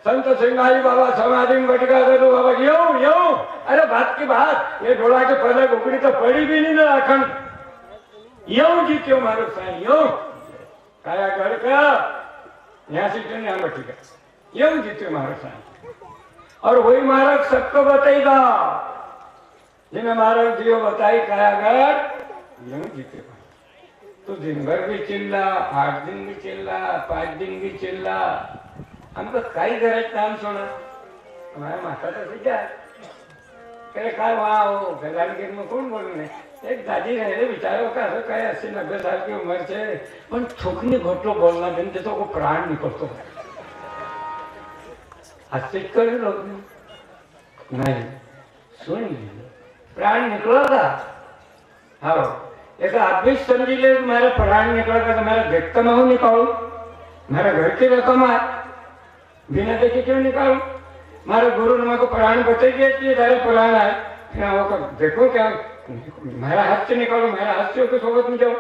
संत सिंगाई बाबा समाधि में बटका दे तो बाबा यूं अरे बात की बात ये ढोला के पहले उकड़ी तो पड़ी भी नहीं ना अखंड यूं जीत्यो मारो साईं यूं काया घर का यहाँ सीट ने हम बटी गए यूं जीत्यो मारो साईं. और वही मार्ग सबको बताएगा जिन्हें मार्ग जियो बताई काया घर यूं जीत्यो. तो दिन भर भी चिल्ला 8 दिन भी चिल्ला 5 दिन भी चिल्ला हमको काही गरज काम सोना हमारा माता तो सीधा करे काय वहाँ हो गजानगिर में कौन बोलू ने एक दादी रहे बिचारो का असं काय 80-90 साल की उम्र छे पण छोकरी घोटो बोलना दिन तो को प्राण निकलतो हस्तित करे लोग नहीं सुन प्राण निकला था. हाँ एक आप भी समझी ले मेरा प्राण निकला था मेरा देखता मैं हूँ निकालू मेरा घर की रकम है बिना देखे क्यों निकालू. मारे गुरु ने मेरे को प्राण बचे गए कि तारे प्राण आए फिर वो देखो क्या मेरा हाथ से निकालो मेरा हाथ से होकर सोबत में जाओ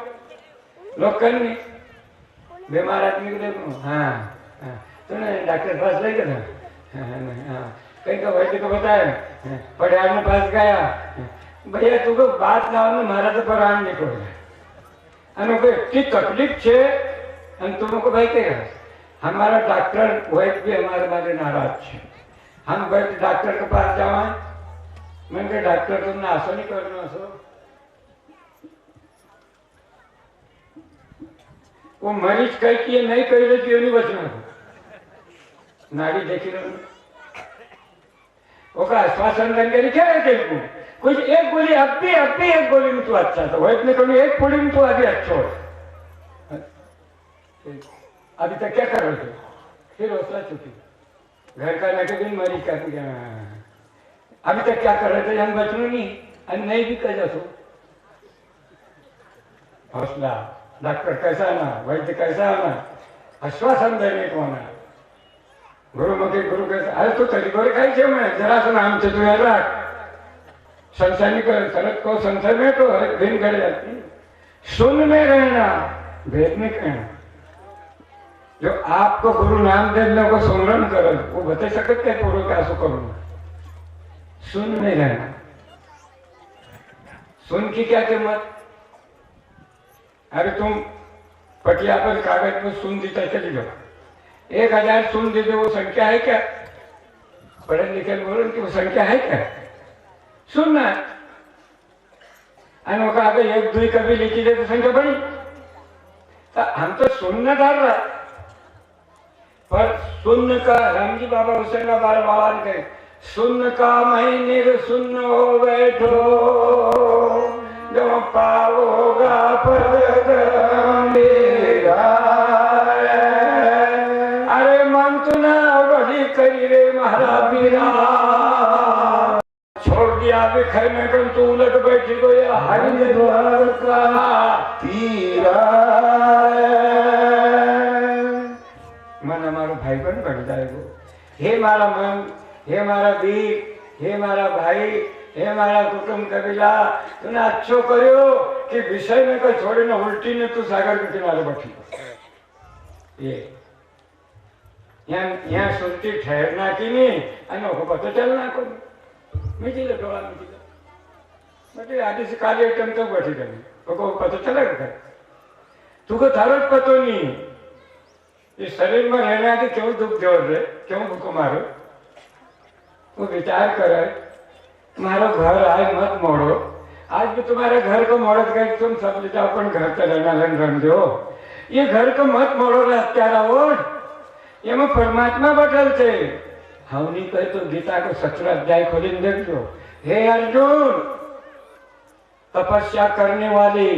लोग कर नहीं बीमार आदमी को देखो. हाँ तूने डॉक्टर पास ले गया कहीं का वैद्य को बताया पढ़ाई में पास गया भैया तू को बात ना हो मारा तो प्राण निकल गया इतनी तकलीफ है तुमको भाई क्या हमारा डॉक्टर वैद्य भी हमारे बारे नाराज है. हम वैद्य डॉक्टर के पास जावा मैंने डॉक्टर तुमने आसो नहीं करना असो वो मरीज कह कि नहीं कह रही थी नहीं बचना नाड़ी देखी रहो वो का आश्वासन देंगे क्या है तेरे कुछ एक गोली अब भी एक गोली में तू अच्छा था वैद्य ने कहूँ एक गोली में तू अभी अच्छा हो. अभी तक क्या कर रहे थे फिर हौसला चुकी घर का नटे दिन मरीज का अभी तक क्या कर रहे थे हम बचनू नहीं और नहीं भी कह जासो हौसला डॉक्टर कैसा आना वैद्य कैसा आना आश्वासन देने को आना गुरु मुखी गुरु कैसा अरे तो तरीकों खाई छे मैं जरा सा नाम से तू याद रख संसार निकल शरद को संसार में तो हर दिन कर जाती सुन में रहना भेद में कहना जो आपको गुरु नाम देने को सुमरन करो वो बता सकते पूर्व क्या सु करूँ सुन में रहना. सुन की क्या कीमत अरे तुम पटिया पर कागज में सुन देता चली जाओ 1000 सुन दे दो वो संख्या है क्या पढ़े लिखे बोलो कि वो संख्या है क्या सुनना आगे 1-2 कभी लिखी दे तो संख्या बड़ी तो हम तो सुनना डाल रहा पर सुन का रामजी बाबा हुसैन बार बाबा ने सुन का महीने सुन हो बैठो जो पाओगा अरे मन तू ना बड़ी करी रे महारा पीरा छोड़ दिया बिखर में कल तू उलट बैठी को या हरि द्वार का पीरा मन हमारो भाई बन बढ़ जाएगा. हे मारा मन हे मारा वीर हे मारा भाई हे मारा कुटुंब कबीला तूने अच्छो करो कि विषय में कोई छोड़े न उल्टी ने तू सागर के किनारे बैठी ये यहाँ सुनती ठहरना की नहीं अनो को पता चलना को मीठी ले डोला मीठी ले बटे आदि से काली आइटम तो बैठी करनी को पता चलेगा तू को थारो पतो नहीं इस शरीर में रहना कि क्यों दुख जोड़ रहे क्यों भूखो मारो वो विचार करे तुम्हारा घर आए मत मोड़ो आज भी तुम्हारे घर को मोड़त गए तुम सब ले जाओ अपन घर पे रहना रन दो ये घर को मत मोड़ो रे हत्यारा वोट ये में परमात्मा बटल थे हमनी कहे तो गीता को 17 अध्याय खोली देखो हे अर्जुन तपस्या करने वाले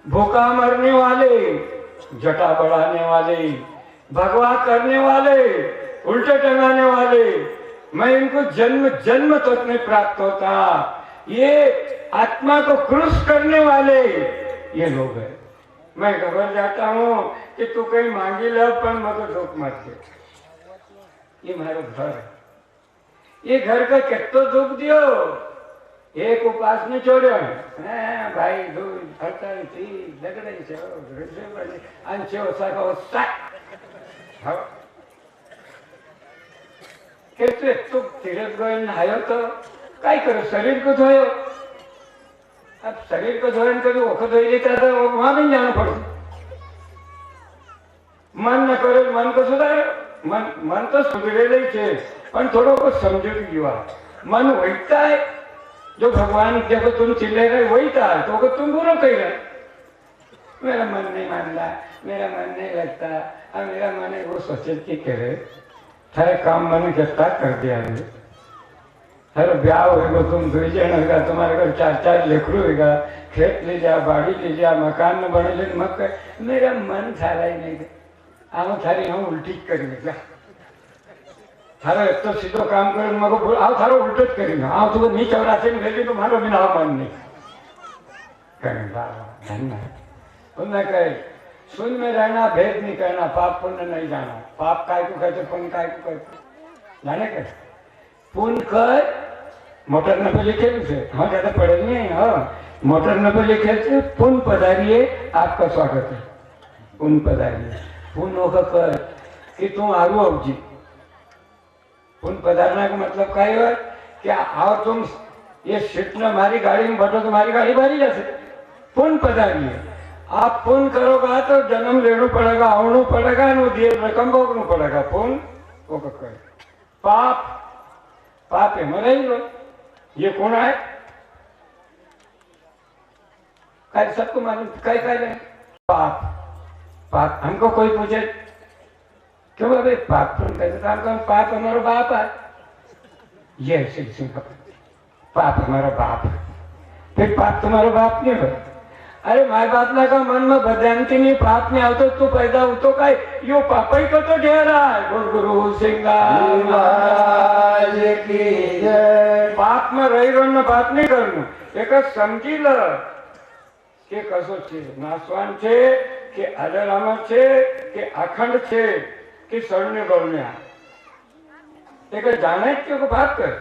भूखा मरने वाले जटा बढ़ाने वाले भगवा करने वाले, उल्टे टंगाने वाले, मैं इनको जन्म जन्म तक नहीं प्राप्त होता। ये आत्मा को क्रूस करने वाले ये लोग हैं। मैं घबर जाता हूँ कि तू कहीं मांगी ले पर मत दुख मत दे। ये मारो घर है, ये घर का कितो दुख दियो। एक उपास ने छोड़ो भाई दूध फरता थी लगड़े कैसे तो तीरथ गए नहायो तो काय करो शरीर को धोयो। अब शरीर को धोने कभी वक्त धोई लेता था वहां भी जाना पड़ता। मन न करे मन को सुधारो। मन तो सुधरेले छे पण थोड़ो को समझूती जीवा। मन वहीता है जो भगवान जब तुम चिल्ले रहे वहीता है तो तुम बुरो कह रहे। मेरा मन नहीं मानता, मेरा मन नहीं लगता, अब मेरा मन है वो सोचे की करे थारे काम मन करता कर दिया है। थारो ब्याह होगा तुम 2 जन होगा, तुम्हारे घर 4 लेकरू होगा, खेत ले जा, बाड़ी ले जा, मकान में बने ले मत। मेरा मन थारा ही नहीं आव थारी हम उल्टी करी जा थारो एक तो सीधो काम करे मको आव थारो उल्टो ज करी आव तो नी चौरासी में भेजी तो मारो बिना मन नहीं करें बाबा धन्य उन्हें कहे सुन में रहना, भेद नहीं करना, पाप पुण्य नहीं जाना। पाप काय को कहते, पुण्य काय को कहते जाने के पुण्य कर मोटर न पे लिखे से हाँ कहते पड़े नहीं। हाँ मोटर न पे लिखे से पुण्य पधारिए आपका स्वागत है। पुण्य पधारिए पुण्य कर कि तुम आरू अवजी पुण्य पधारना का मतलब क्या है कि आओ तुम ये सीट में हमारी गाड़ी में बैठो, तुम्हारी गाड़ी भरी जाती। पुण्य पधारिए आप पुण्य करोगा तो जन्म लेना पड़ेगा, आवना पड़ेगा, दिए रकम भोगना पड़ेगा। पुण्य वो कर पाप पाप है मरे ही लो। ये कौन है काय सबको मालूम काय काय रहे पाप। पाप हमको कोई पूछे क्यों भाई पाप तुम कहते तो हमको पाप हमारा बाप है। ये सिंह का पाप हमारा बाप है, फिर पाप तुम्हारा बाप नहीं है। अरे माय बाप ना का मन में बदंती नहीं पाप नहीं आवतो तू पैदा होतो काय यो पाप ही को तो ढेरा गुरु सिंगार महाराज की जय। पाप में रही रो न बात नहीं करनु एक समझी ल के कसो छे नासवान छे के अजरामर छे के अखंड छे कि सड़ने बड़ने एक जाने क्यों को बात कर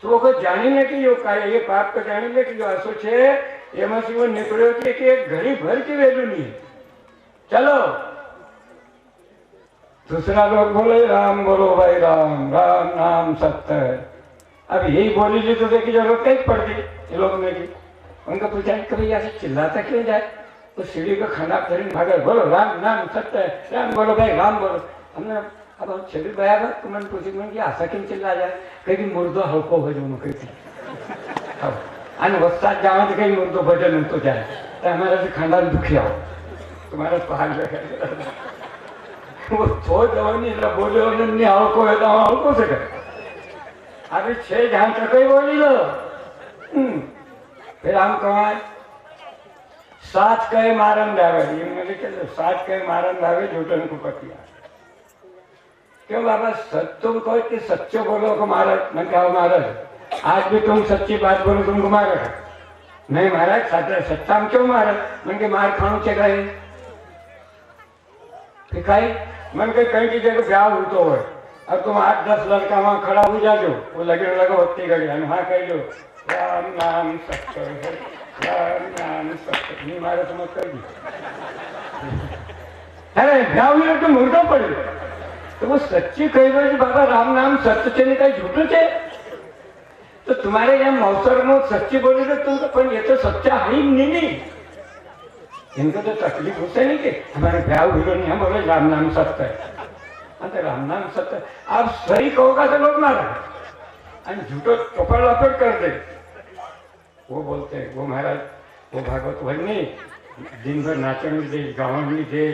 तो वो जानी ने कि यो काय ये पाप को जानी ले कि जो असो छे एम वो निकलो कि एक घड़ी भर की वैल्यू नहीं। चलो दूसरा लोग बोले राम बोलो भाई राम राम नाम सत्य है। अब यही बोली ली तो देखी जरूरत कहीं पड़ गई ये लोग ने की। उनका पूछा कभी ऐसे चिल्लाता क्यों जाए तो सीढ़ी को खाना करीन भागे बोलो राम नाम सत्य है, राम बोलो भाई राम बोलो। हमने अब हम छेड़ी गया था तो मैंने पूछी मैंने आशा क्यों चिल्ला जाए कहीं मुर्दो हल्को हो जाओ कहीं અને વરસાદ જવા તો કઈ મુદ્દો ભજન ઉઠતો જાય તો અમારા ખાનદાન દુખી આવો તમારા પહાડ वो छो जवानी बोलो नहीं हल्को है तो हल्को से कर अभी 6 जहां तक ही बोली लो। फिर हम कहें 7 कहे मारन दावे मुझे कहते 7 कहे मारन दावे झूठन को पतिया क्यों बाबा सच तुम कहो कि सच्चो बोलो को महाराज मैं क्या महाराज आज भी तुम सच्ची बात बोलो तुमको मारे नहीं महाराज सच्चा में क्यों मारे मन के मार खाणु चेकाई दिखाई मन के कहीं की जगह ब्याह होतो हो अब तुम 8-10 लड़का वहां खड़ा हो जाजो वो लगे लगा होती घड़ी हाँ कह लो राम नाम सत्य राम नाम सत्य नहीं मारे तो मत कर दी। अरे ब्याह हुई तो मुर्दो पड़े तो वो सच्ची कही रहे बाबा राम नाम सत्य चले कहीं झूठो छे तो तुम्हारे यहाँ मौसर में सच्ची बोली तो तुम तो ये तो सच्चा है ही नहीं। इनको तो तकलीफ होते नहीं कि हमारे ब्याह हुई नहीं हम बोले राम नाम सत्य है तो राम नाम सत्य आप सही कहोगा तो लोग मारे झूठो चौपड़ लपेट कर दे। वो बोलते वो महाराज वो भागवत भजनी दिन भर नाचन दे गावन दे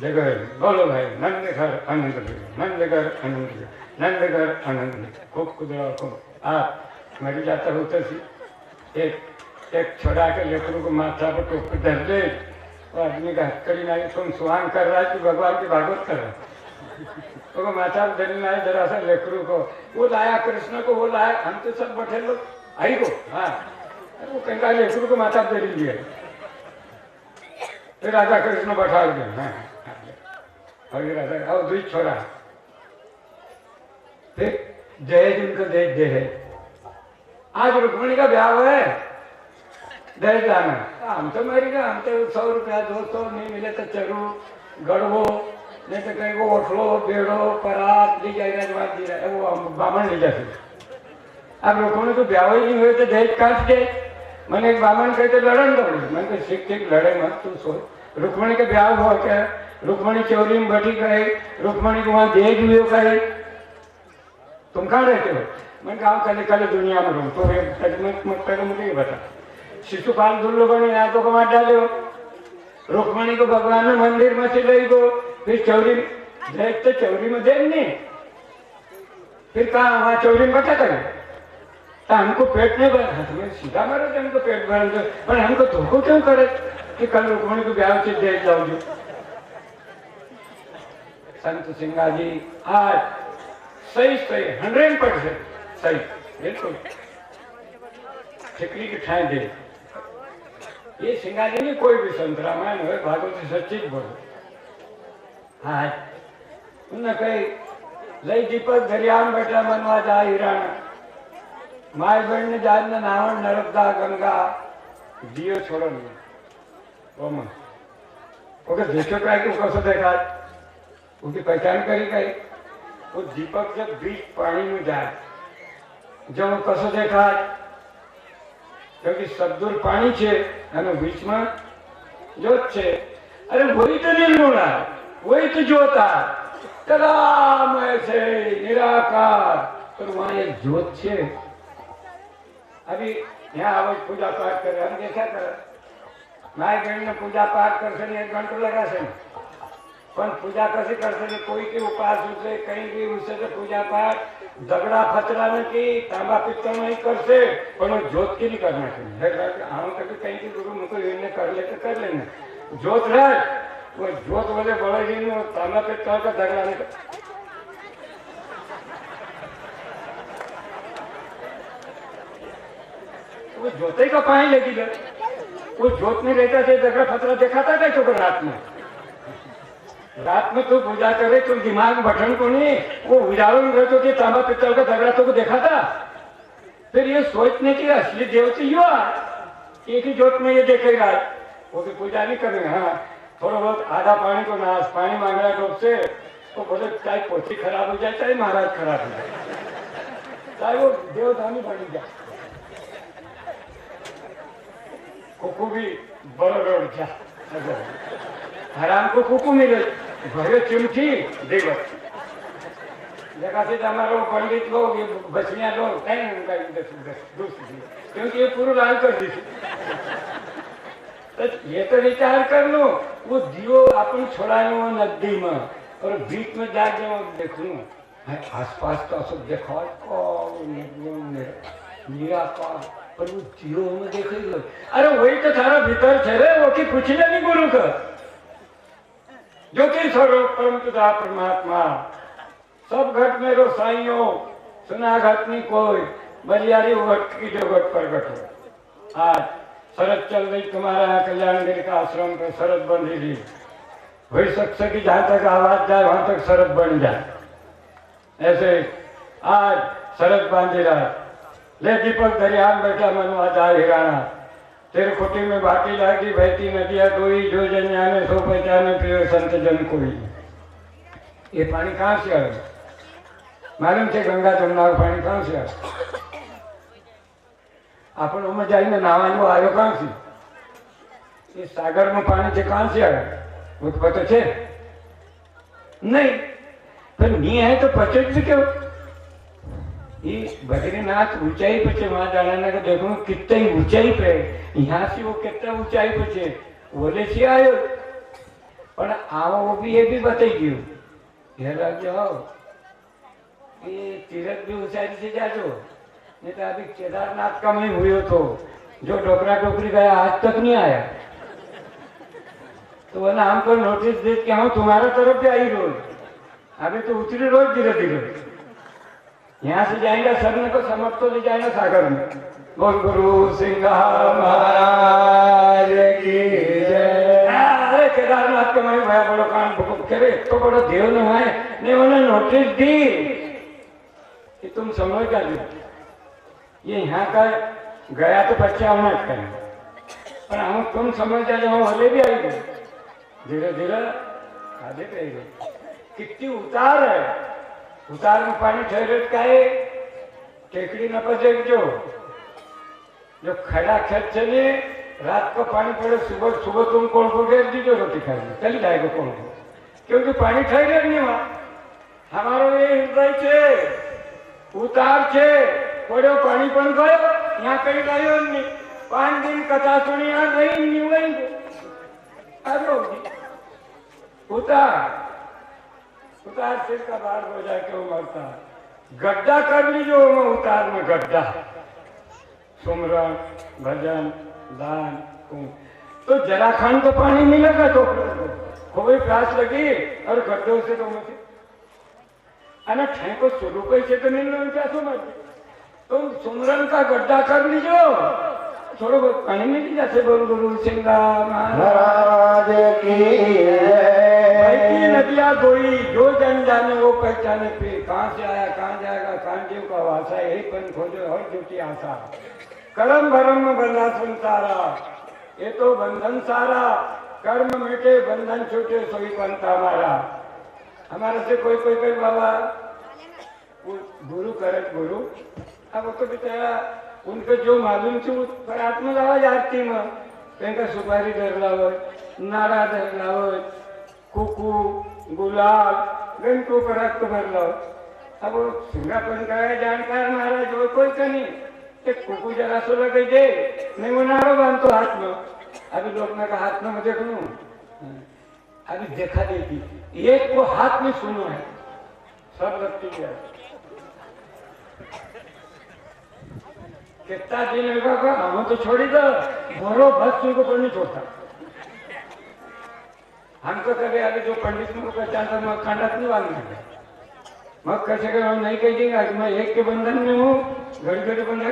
जगह बोलो भाई नंद घर आनंद नंद घर आनंद नंद घर आनंद खूब कुदरा खूब आप मरी जाता होता सी एक छोड़ा के लेकरों को माथा पर टोक धर दे वो आदमी का हथकड़ी ना तुम सुहान कर रहा है कि भगवान की भागवत कर रहा है तो माता धरी आए जरा सा लेकरू को, वो लाया कृष्ण को, वो लाया, हम तो सब बैठे लोग आई को, हाँ वो कंगा लेकरू को माता धरी लिया, फिर राधा कृष्ण बैठा दिया, हाँ और ये राधा और 2 छोरा, फिर दहेज उनको दहेज दे है। आज रुक्मणी का ब्याह है, दहेज लाना, हम तो मरेगा, हम तो 100 रुपया 200 नहीं मिले तो चरू गड़वो, नहीं तो कहीं को ओठलो बेड़ो परात ले जाएगा, जवाब दे रहा है वो बामन ले जाते। अब रुक्मणी को ब्याह ही नहीं हुए तो दहेज काट दे। मैंने एक बामन कहते लड़न दौड़ी, मैंने कहा सीख ठीक लड़े मत, तू सोच रुक्मणी के ब्याह हुआ क्या, रुक्मणी चौरी में बैठी गई, रुक्मणी को वहां दहेज हुए गए, तुम कहाँ रहते हो? मैं कहा कल कल दुनिया में रहूं, तो मुझे ये बता, शिशुपाल दुर्लभ ने आंखों को मार डाले हो, रुक्मणी को भगवान ने मंदिर में से ले गो, फिर चौरी देख तो चौरी में देख नहीं, फिर कहा वहां चौरी में बैठा करे, तो हमको पेट नहीं भर, तुम्हें सीधा मारो तो हमको पेट भर दो, पर हमको धोखो क्यों करे कि कल रुक्मणी को ब्याह से देख जाओ जो। संत सिंगा जी आज सही 100% सही, बिल्कुल ठिकरी की ठाई दे। ये सिंगा जी नहीं, कोई भी संत रामायण हो भागवत सच्ची बोलो। हाँ उन्हें कही लई दीपक दरिया में बैठा मनवा जा हिराणा, माय बहन ने जान ने नावण नर्मदा गंगा दियो छोड़ो नहीं, ओम ओके देखो क्या कि कसो देखा, उनकी पहचान करी गई, वो दीपक जब बीच पानी में जाए, जब वो कसो देखा, क्योंकि सब दूर पानी छे અને बीच में जोत छे, अरे वही तो निर्गुण है, वही तो ज्योत है, कलामय से निराकार, पर वहां एक ज्योत छे। अभी यहाँ आवाज पूजा पाठ करे, हम देखा करे माय बहन ने पूजा पाठ करसे 1 घंटो लगा से, पण पूजा कैसे करते, कोई के उपास उसे कहीं भी उसे तो पूजा पाठ दगड़ा फचरा ने की तांबा पित्तल नहीं करते, पण ज्योत की नहीं करना चाहिए। हम कभी कहीं की गुरु मुझको इन्हें कर ले तो कर लेना, ज्योत रहे वो ज्योत बोले बड़े जी ने तांबा पित्तल का दगड़ा नहीं कर, वो ज्योति का पानी लगी गए, वो ज्योत में रहता थे, दगड़ा फचरा दिखाता था क्योंकि रात में तो पूजा करे तो दिमाग बटन को नहीं, वो उजालों में रहते थे, तांबा पित्तल का दगड़ा तो को देखा था, फिर ये सोचने की असली देवती युवा एक ही ज्योत में ये देखेगा, वो भी पूजा नहीं करेंगे। हाँ थोड़ा बहुत आधा पानी को नाश पानी मांग रहा है से, तो बोले चाहे पोथी खराब हो जाए चाहे महाराज खराब हो जाए, चाहे वो देवधानी बन जाए, कुकू भी बड़ा रोड जा हराम को कुकू मिले भरे चिमठी देव जगह से हमारा पंडित लोग बचनिया लोग क्योंकि ये पूरा लाल कर दी, तो ये तो विचार कर लो, वो दियो अपन छोड़ानो नदी में और बीच में जाके देखू आसपास तो सब देखो निराकार, पर वो दियो में देखेगा, अरे वही तो थारा भीतर छे रे, वो की पूछले नहीं गुरु का, ज्योति स्वरूप परम पिता परमात्मा, सब घट में रो साइयो सुना घट नहीं कोई, बलियारी घट की जो घट प्रगट हो। आज शरद चल रही तुम्हारा कल्याणगिरी का आश्रम पे शरद बन रही, हो सकता कि जहां तक आवाज जाए वहां तक शरद बन जाए, ऐसे आज शरद बांधी रहा, ले दीपक दरिया में बैठा मनवा जाए हिराना, तेरे खुटी में बाटी लागी बहती नदिया कोई, जो जन जाने सो पहचाने पियो संत जन कोई। ये पानी कहाँ से आया मालूम थे? गंगा जमुना का पानी कहाँ से आया? अपन उमर जाइए नहावा आयो कहाँ से? ये सागर में पानी थे कहाँ से आया वो तो पता छे नहीं, पर नहीं है तो पचे भी क्यों? ये बद्रीनाथ ऊंचाई पे छे, वहां जाना का देखो कितनी ऊंचाई पे, यहाँ से वो कितना ऊंचाई पे छे, बोले से आयो पर आओ वो भी ये भी बताई दियो, ये लग जाओ ये तीरथ भी ऊंचाई से जाजो, नहीं तो अभी केदारनाथ का में हुए तो जो डोकरा डोकरी गया आज तक नहीं आया, तो वो ना हमको नोटिस दे कि हम तुम्हारा तरफ भी आई रोज, अभी तो उतरी रोज धीरे धीरे। यहाँ से जाएंगे सरने को समझ तो ले जाएगा सागर में। बोल गुरु सिंघा महाराज की जय। अरे केदारनाथ के मैं भया बड़ो कान करे तो बड़ो देव न है ने उन्हें नोटिस दी कि तुम समझ क्या दी ये यहाँ का गया तो बच्चा होना करें पर हम तुम समझ जाए हम हले भी आई गए धीरे धीरे आधे पे गए। कितनी उतार है, उतार में पानी ठहरे का है टेकड़ी न पजे जो खड़ा खेत चले रात को पानी पड़े सुबह सुबह तुम कौन को घेर दीजिए रोटी खाएंगे चली जाएगा कौन को क्योंकि पानी ठहरे नहीं वहां हमारो ये हृदय छे उतार छे पड़ो पानी पण गयो यहाँ कहीं गयो नहीं 5 दिन कथा सुनी यहाँ रही नहीं वही उतार सिर का बार हो जाए क्यों मरता गड्ढा कर लीजिए मैं उतार में गड्ढा सुमरन भजन दान तो जरा खान को पानी मिलेगा तो कोई प्यास लगी और गड्ढों से तो मुझे अना ठे को स्वरूप से तो नहीं लो क्या समझ तुम सुमरन का गड्ढा कर लीजिए थोड़ा बहुत पानी मिल जाते बोल गुरु सिंघा महाराज की जय। नदियाँ गोई जो जन जाने वो पहचाने पे कहाँ से आया कहाँ जाएगा कांजीव का वासा यही पन खोजो हर झूठी आशा कर्म भरम में बंधा संसारा ये तो बंधन सारा कर्म मिटे बंधन छूटे सोई पंथ हमारा। हमारे से कोई बाबा गुरु करे गुरु अब वो तो बेचारा उनके जो मालूम थी पर आत्मा आवाज आरती में कहीं सुपारी धर लाव नारा धर लाव कुकू गुलाल घंटों पर रक्त भर लाव अब वो सिंगापन का जानकार महाराज वो कोई का नहीं एक कुकू जरा सो लगे दे नहीं वो नारा बांधतो हाथ में अभी लोग ने कहा हाथ में देख लू अभी देखा देगी एक को हाथ में सुनो है सब रखती है कितना दिन होगा हम तो छोड़ी दो बोरो बस को पर नहीं छोड़ता हमको कभी अभी जो पंडित को पहचानता मैं खंडत नहीं बांधना मैं कैसे कर नहीं कह देंगे आज मैं एक के बंधन में हूँ घड़ी घड़ी बंधा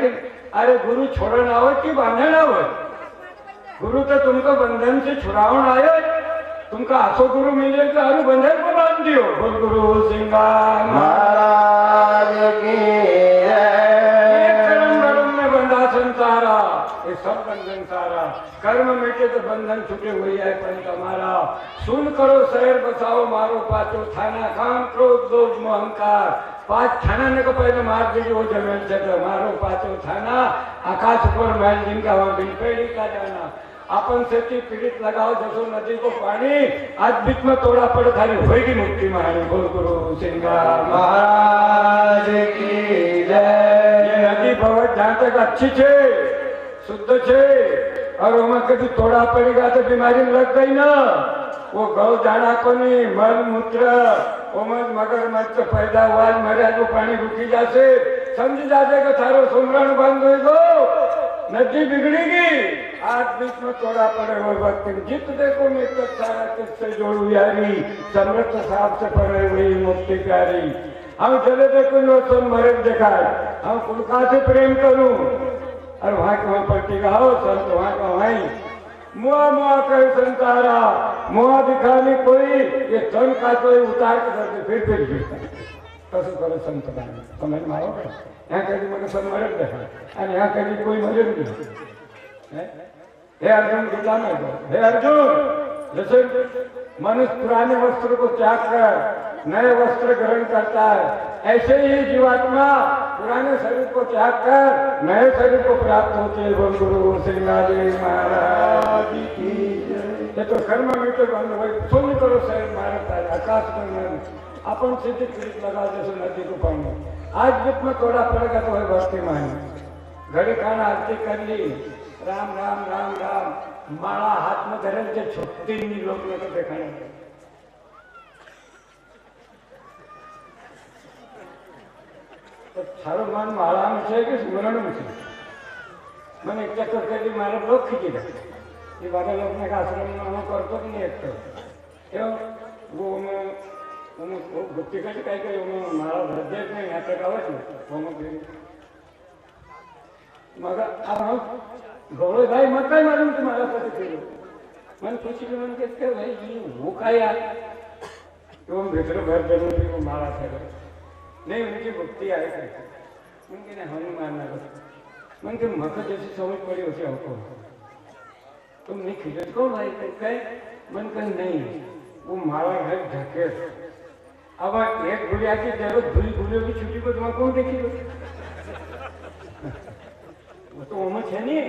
अरे गुरु छोड़ना हो कि बांधना हो गुरु तो तुमको बंधन से छुड़ावन आयो तुमका आसो गुरु मिले तो हर बंधन को बांध दियो बोल गुरु सिंघा महाराज की संसारा ये सब बंधन सारा कर्म मिटे तो बंधन छूटे हुई है पंच हमारा सुन करो शहर बसाओ मारो पाचो थाना काम क्रोध लोभ मोह अहंकार 5 थाना ने को पहले मार दीजिए वो जमीन से तो मारो पाचो थाना आकाश पर महल जिनका वहां बिन पेड़ी का जाना अपन से पीड़ित लगाओ जसो नदी को पानी आज बीच में तोड़ा पड़ थारी होगी मुक्ति महारानी बोल गुरु सिंघा महाराज की जय। ये नदी बहुत जहाँ तक अच्छी छे शुद्ध छे और वहां कभी तोड़ा पड़ेगा तो बीमारी लग गई ना वो गौ जाना को नहीं मल मूत्र मगर मत पैदा हुआ मरे तो पानी रुकी जासे समझ जाते कि थारो सुमरण बंद हो गो नदी बिगड़ेगी आज बीच में तोड़ा पड़े हुए वक्त जित देखो मित्र सारा किससे जोड़ू यारी समृत साहब से पड़े हुई मुक्ति प्यारी हम चले देखो नो सब मरे दिखाए हम कुलका से प्रेम करूं और वहां के वहां पलटी गाओ संत वहां का वहीं मुआ मुआ कर संसारा मुआ दिखाने कोई ये धन का कोई उतार के करते फिर कसो करो संत समझ में आओ यहाँ कभी मैंने सब मरद देखा और यहाँ कभी कोई मरद नहीं हे अर्जुन गीता में हे अर्जुन जैसे मनुष्य पुराने वस्त्र को त्याग कर नए वस्त्र ग्रहण करता है ऐसे ही जीवात्मा पुराने शरीर को त्याग कर नए शरीर को प्राप्त होते हैं बोल गुरु सिंघा जी महाराज की ये तो कर्म में तो बंद भाई सुन करो शरीर मारता है आकाश में अपन सीधे पीड़ित लगा जैसे नदी को पानी आज बीच में थोड़ा पड़ेगा तो है भक्ति मानी घड़ी खाना आरती कर ली राम राम राम राम माला हाथ में धरे जो छुट्टी नहीं लोग ने तो देखा नहीं तो थारो मन माला में છે કે સ્મરણ में છે મને એક ચક્કર કરી મારે લોક ખીચી દે એ બધા લોકોને આશ્રમ માં હું કરતો જ નહીં એક તો એવો वो गुप्ती कशी काय काय मला धरजेच नाही नाटक आवडलं मग आपण गौरव भाई मग काय मालूम तुम्हाला कसं केलं मन खुशी म्हणून केस काय भाई वो काय तो भीतर घर जरूर मारा सगळं नाही म्हणजे गुप्ती आहे काय म्हणजे नाही हनुमान मग ते मग जशी समज पडी होती हमको तुम नहीं खिलत कौन भाई काय मन कर नहीं वो मारा घर ढके अब एक गुड़िया की जरूरत भूली गुड़ियों की छुट्टी को तुम्हारा कौन देखी वो तो उम्र है नहीं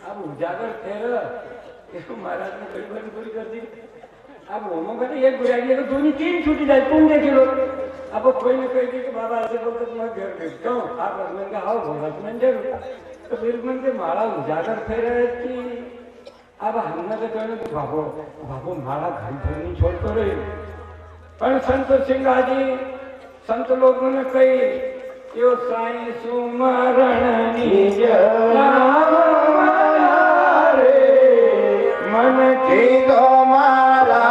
अब उजागर ठहर इसको महाराज ने बड़ी बड़ी पूरी कर दी अब होमो कहते एक गुड़िया की दोनों तीन छुट्टी जाए तुम देखे लो अब कोई न कोई कि बाबा ऐसे बोलते तुम्हारे घर में क्यों आप हस्बैंड का हाउ बोला तुम जरूर तो फिर मन के मारा उजागर ठहर कि अब हमने तो कहने तो बाबो बाबो मारा घर भर नहीं छोड़ते रहे पर संत सिंगाजी संत लोगों ने कही यो साईं सुमरण निज नाम रे मन की दो मारा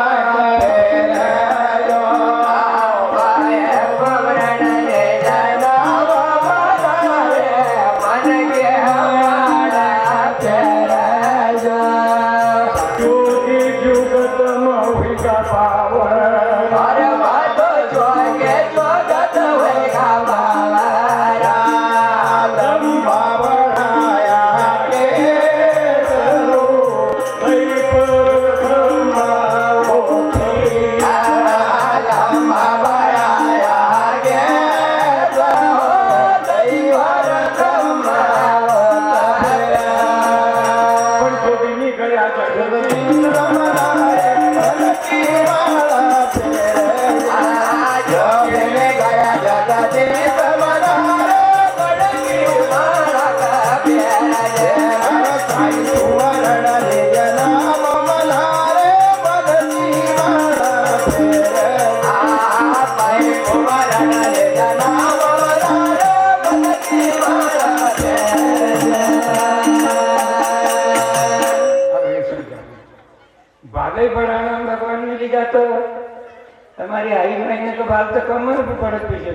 हमारी आई महीने के बाद तो कमर भी पड़त पीछे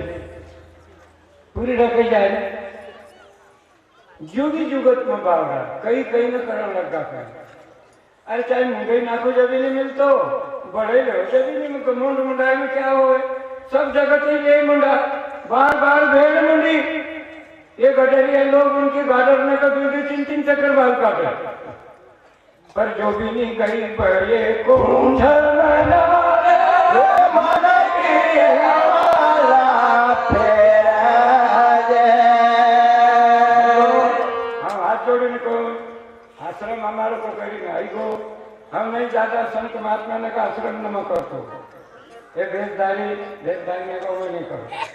पूरी ढके जाए जुगी जुगत में बावड़ा कई कई न करने लगा कर अरे चाहे मुंडई नाको जब नहीं मिलतो बड़े लो जब नहीं मुंड मुंडाई में क्या हो सब जगत ही यही मुंडा बार बार भेड़ मुंडी ये गडरिया लोग उनके गाडरने का दो तीन तीन चक्कर बाल काटे पर जो भी नहीं गई बड़े को आश्रम हमारे को करी आई को हम नहीं जाता संत महात्मा ने का आश्रम न करतो ये भेददारी का वो नहीं करो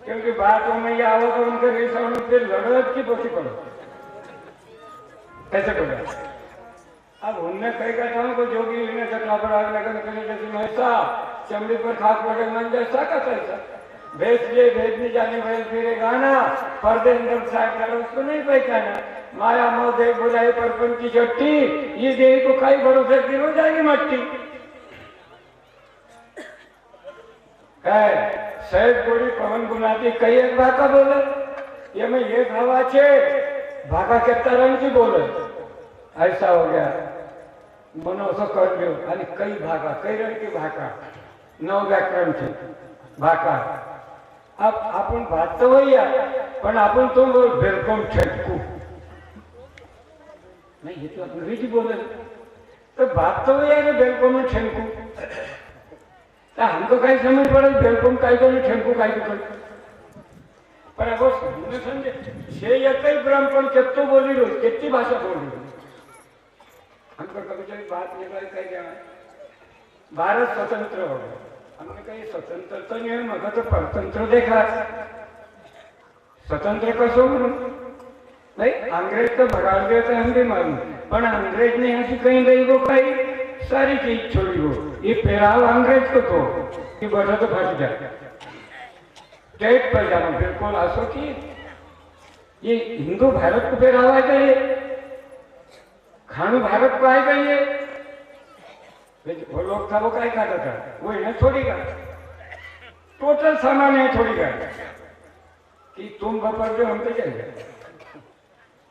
क्योंकि बातों में ये आओ तो उनके रेशम फिर लड़त की पोसी करो कैसे बोले अब उनने कई कहता हूँ को जोगी ने चकला पर आग लगन करे जैसे महसा चमड़ी पर खाक पड़े मन जैसा का कैसा भेजने जाने वाले फिर गाना पर्दे अंदर साइड करो उसको नहीं पहचाना माया मोह देख बुलाए परपन की चट्टी ये देह को कई भरोसे दिन हो जाएगी मट्टी सहज गोड़ी पवन बुलाती कई एक भाका बोले ये मैं ये हवा छे भाका कितना रंग की बोले ऐसा हो गया मनो सो कर लो आणि कई भाका कई रंग की भाका नौ व्याकरण थे भाका अब आपण भात तो वही पण आपण तो बिल्कुल छटकू नहीं ये तो अंग्रेजी बोले तो बात तो वही है ना बिल्कुल छटकू तो हमको कहीं समझ पड़े बिल्कुल कहीं तो छटकू कहीं तो पर अब समझे छे एक ही ब्राह्मण कितने बोली लो कितनी भाषा बोली लो हमको कभी बात निकल कहीं जाना भारत स्वतंत्र हो गया हमने कही स्वतंत्र तो नहीं है मगर तो परतंत्र देखा स्वतंत्र कसो नहीं अंग्रेज तो भगा दिया था हम भी मालूम पर अंग्रेज ने ऐसी कहीं गई वो कहीं सारी चीज छोड़ी वो ये पहराव अंग्रेज को तो कि बैठा तो फंस जाए स्टेट पर जाना बिल्कुल आसो की ये हिंदू भारत को पहरावा है ये खानू भारत को आएगा ये वो लोग था वो क्या खाता था वो इन्हें छोड़ेगा टोटल सामान है थोड़ी गाड़ी कि तुम बपर जो हम तो जाएंगे।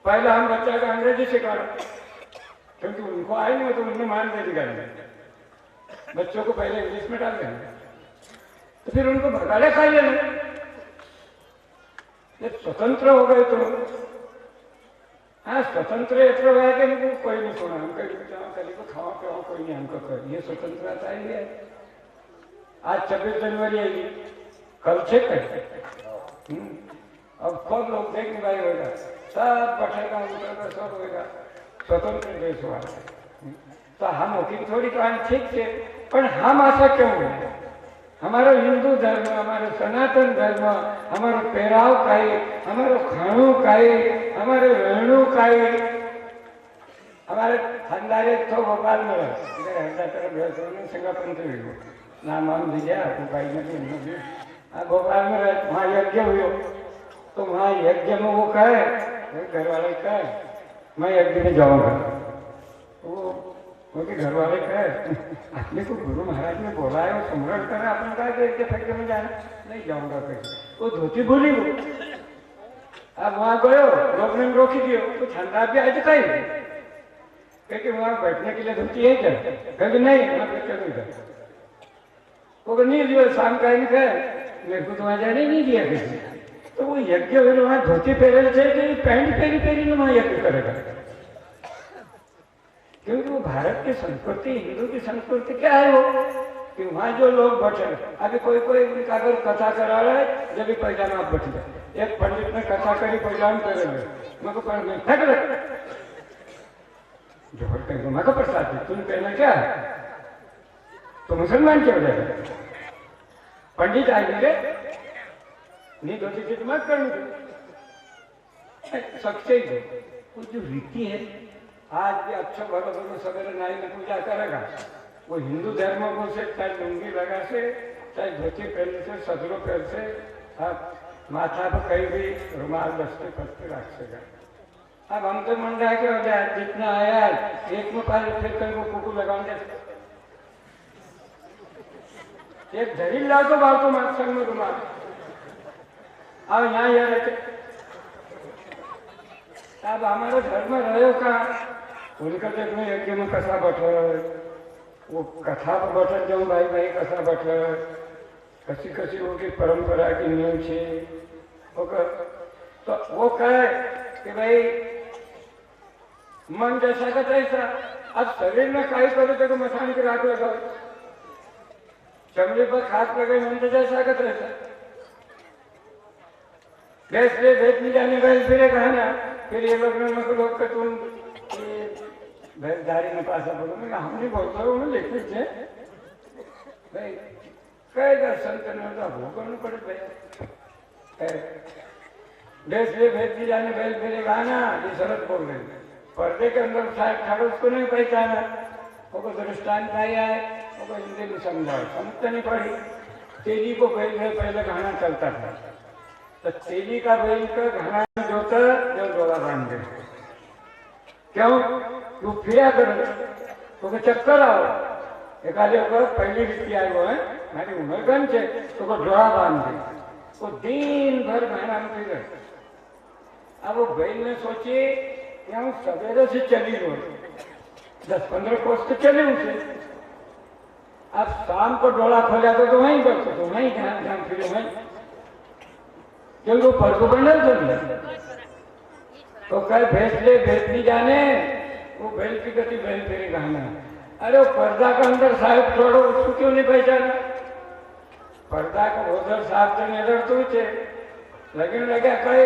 पहले हम बच्चा का अंग्रेजी सिखा रहे क्योंकि उनको आए नहीं तो उन्होंने मान दे दी गाड़ी। बच्चों को पहले इंग्लिश में डाल देंगे तो फिर उनको भगाड़े खा लेना। जब स्वतंत्र हो गए तो हाँ स्वतंत्र इतना हुआ कि हमको कोई नहीं सुना। हम कहीं को खाओ पियो कोई नहीं हमको कर ये स्वतंत्रता ही है। आज 26 जनवरी आएगी कल से अब सब लोग देखने भाई होगा सब बैठेगा उठेगा सब होगा स्वतंत्र देश हुआ। तो हम वकील थोड़ी कहानी ठीक है पर हम ऐसा क्यों है? हमारो हिंदू धर्म हमारो सनातन धर्म हमारो पहराव काई हमारो खाणु काई हमारे रहणु काई हमारे खानदारे तो भोपाल में सिंगापुर नाम वाम दिया भोपाल में वहाँ यज्ञ हुआ तो वहाँ यज्ञ में वो कहे घर वाले कहे मैं यज्ञ में जाऊंगा। वो घर वाले कहे आपने को गुरु महाराज ने बोला है वो स्मरण करा आपने कहा कि यज्ञ फैक्ट्री में जाना नहीं जाऊंगा कैसे वो धोती भूली वो अब वहाँ गयो लोग ने रोकी दियो तो ठंडा भी आज कहीं क्योंकि वहाँ बैठने के लिए धोती है क्या कभी नहीं वहाँ पे चलो इधर वो नहीं दिया शाम का ही कहे मेरे को तो वहाँ जाने नहीं दिया किसी। तो वो यज्ञ वहाँ धोती पहले थे कि पैंट पहली पहली वहाँ यज्ञ करेगा क्योंकि वो भारत की संस्कृति हिंदू की संस्कृति क्या है वो कि वहाँ जो लोग बैठे अभी कोई कोई उनका अगर कथा करा रहा है जब भी पैजामा आप बैठ जाए। एक पंडित ने कथा करी पैजामा करेंगे मैं को पढ़ में फेंक रहे जोहर कहीं मैं को प्रसाद तुम पहना क्या है तो मुसलमान क्यों जाएगा? पंडित आएंगे नहीं धोती थी मत करनी सबसे वो जो रीति है आज भी अच्छा भलो भलो सवेरे नाई में पूजा करेगा वो हिंदू धर्म को से चाहे लुंगी लगा से चाहे धोती पहन से सदरो पहन से आप माथा पर कहीं भी रुमाल दस्ते पत्ते रख सकेगा। अब हम तो मन रहा के हो जाए जितना आया एक में पाल फिर कहीं वो कुकू लगाओगे एक दलील ला तो बाल तो मात संग में रुमाल अब यहाँ यह रहते अब हमारे घर में रहे का उनका तो मैं यज्ञ में कसा बैठे वो कथा पर बैठे जाऊँ भाई भाई कसा बैठे कसी कसी उनकी परंपरा की नियम छे तो वो कहे कि भाई मन जैसा का तैसा अब शरीर में काई करो तो मसान की राख लगाओ चमड़ी पर खास लगे मन तो जैसा का तैसा गैस ले भेज नहीं जाने गए फिर कहा ना फिर ये लोग ने लोग का तुम भैंसधारी में पासा बोलो मैं हम नहीं बोलता हूँ मैं लिखते थे भाई कई दर्शन करने का वो करना पड़े भाई गैस ले भेज नहीं जाने बैल फिर कहा ना ये शरत बोल रहे पर्दे के अंदर शायद खड़ा उसको नहीं पहचाना वो दृष्टांत आया है वो हिंदी में समझाओ समझते नहीं पड़ी। तेजी को बैल में पहले गाना चलता था तो तेजी का बैल का घना जोता जो डोला बांध दे क्यों वो फिरा कर तो चक्कर आओ एक पहली रीति आई वो है मारी उमरगंज है तो डोला बांध दे वो दिन भर घना में फिर अब वो बैल ने सोचे यहाँ सवेरे से चली रोज 10-15 कोस तो चले उसे अब शाम को डोला खोला तो वहीं बैठो तो वहीं ध्यान ध्यान फिर वहीं क्योंकि वो पर्व बंडल तो कल भेज ले भेज नहीं जाने वो बैल की गति बैल फेरे गाना अरे वो पर्दा का अंदर साहब छोड़ो उसको क्यों नहीं पहचाना पर्दा को उधर साहब तो नजर तो थे लेकिन लगे कई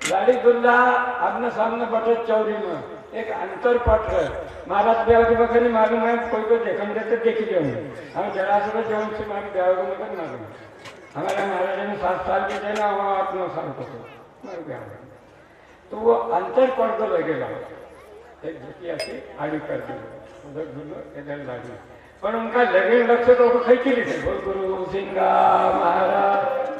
गाड़ी दुल्ला अपने सामने बटे चौरी में एक अंतर पट है महाराज ब्याह के बगैर मालूम है कोई को देखने देते देख जाऊंगे हम जरा से जो से मारे ब्याह को मगर मालूम हमारे महाराज ने 7 साल के थे ना वहाँ 8-9 साल को मारे ब्याह तो वो अंतर पर्दो लगेगा एक धुतिया से आड़ी कर दी उधर धुलो इधर लाड़ी पर उनका लगे लक्ष्य तो खींची ली थे बोल गुरु सिंगा महाराज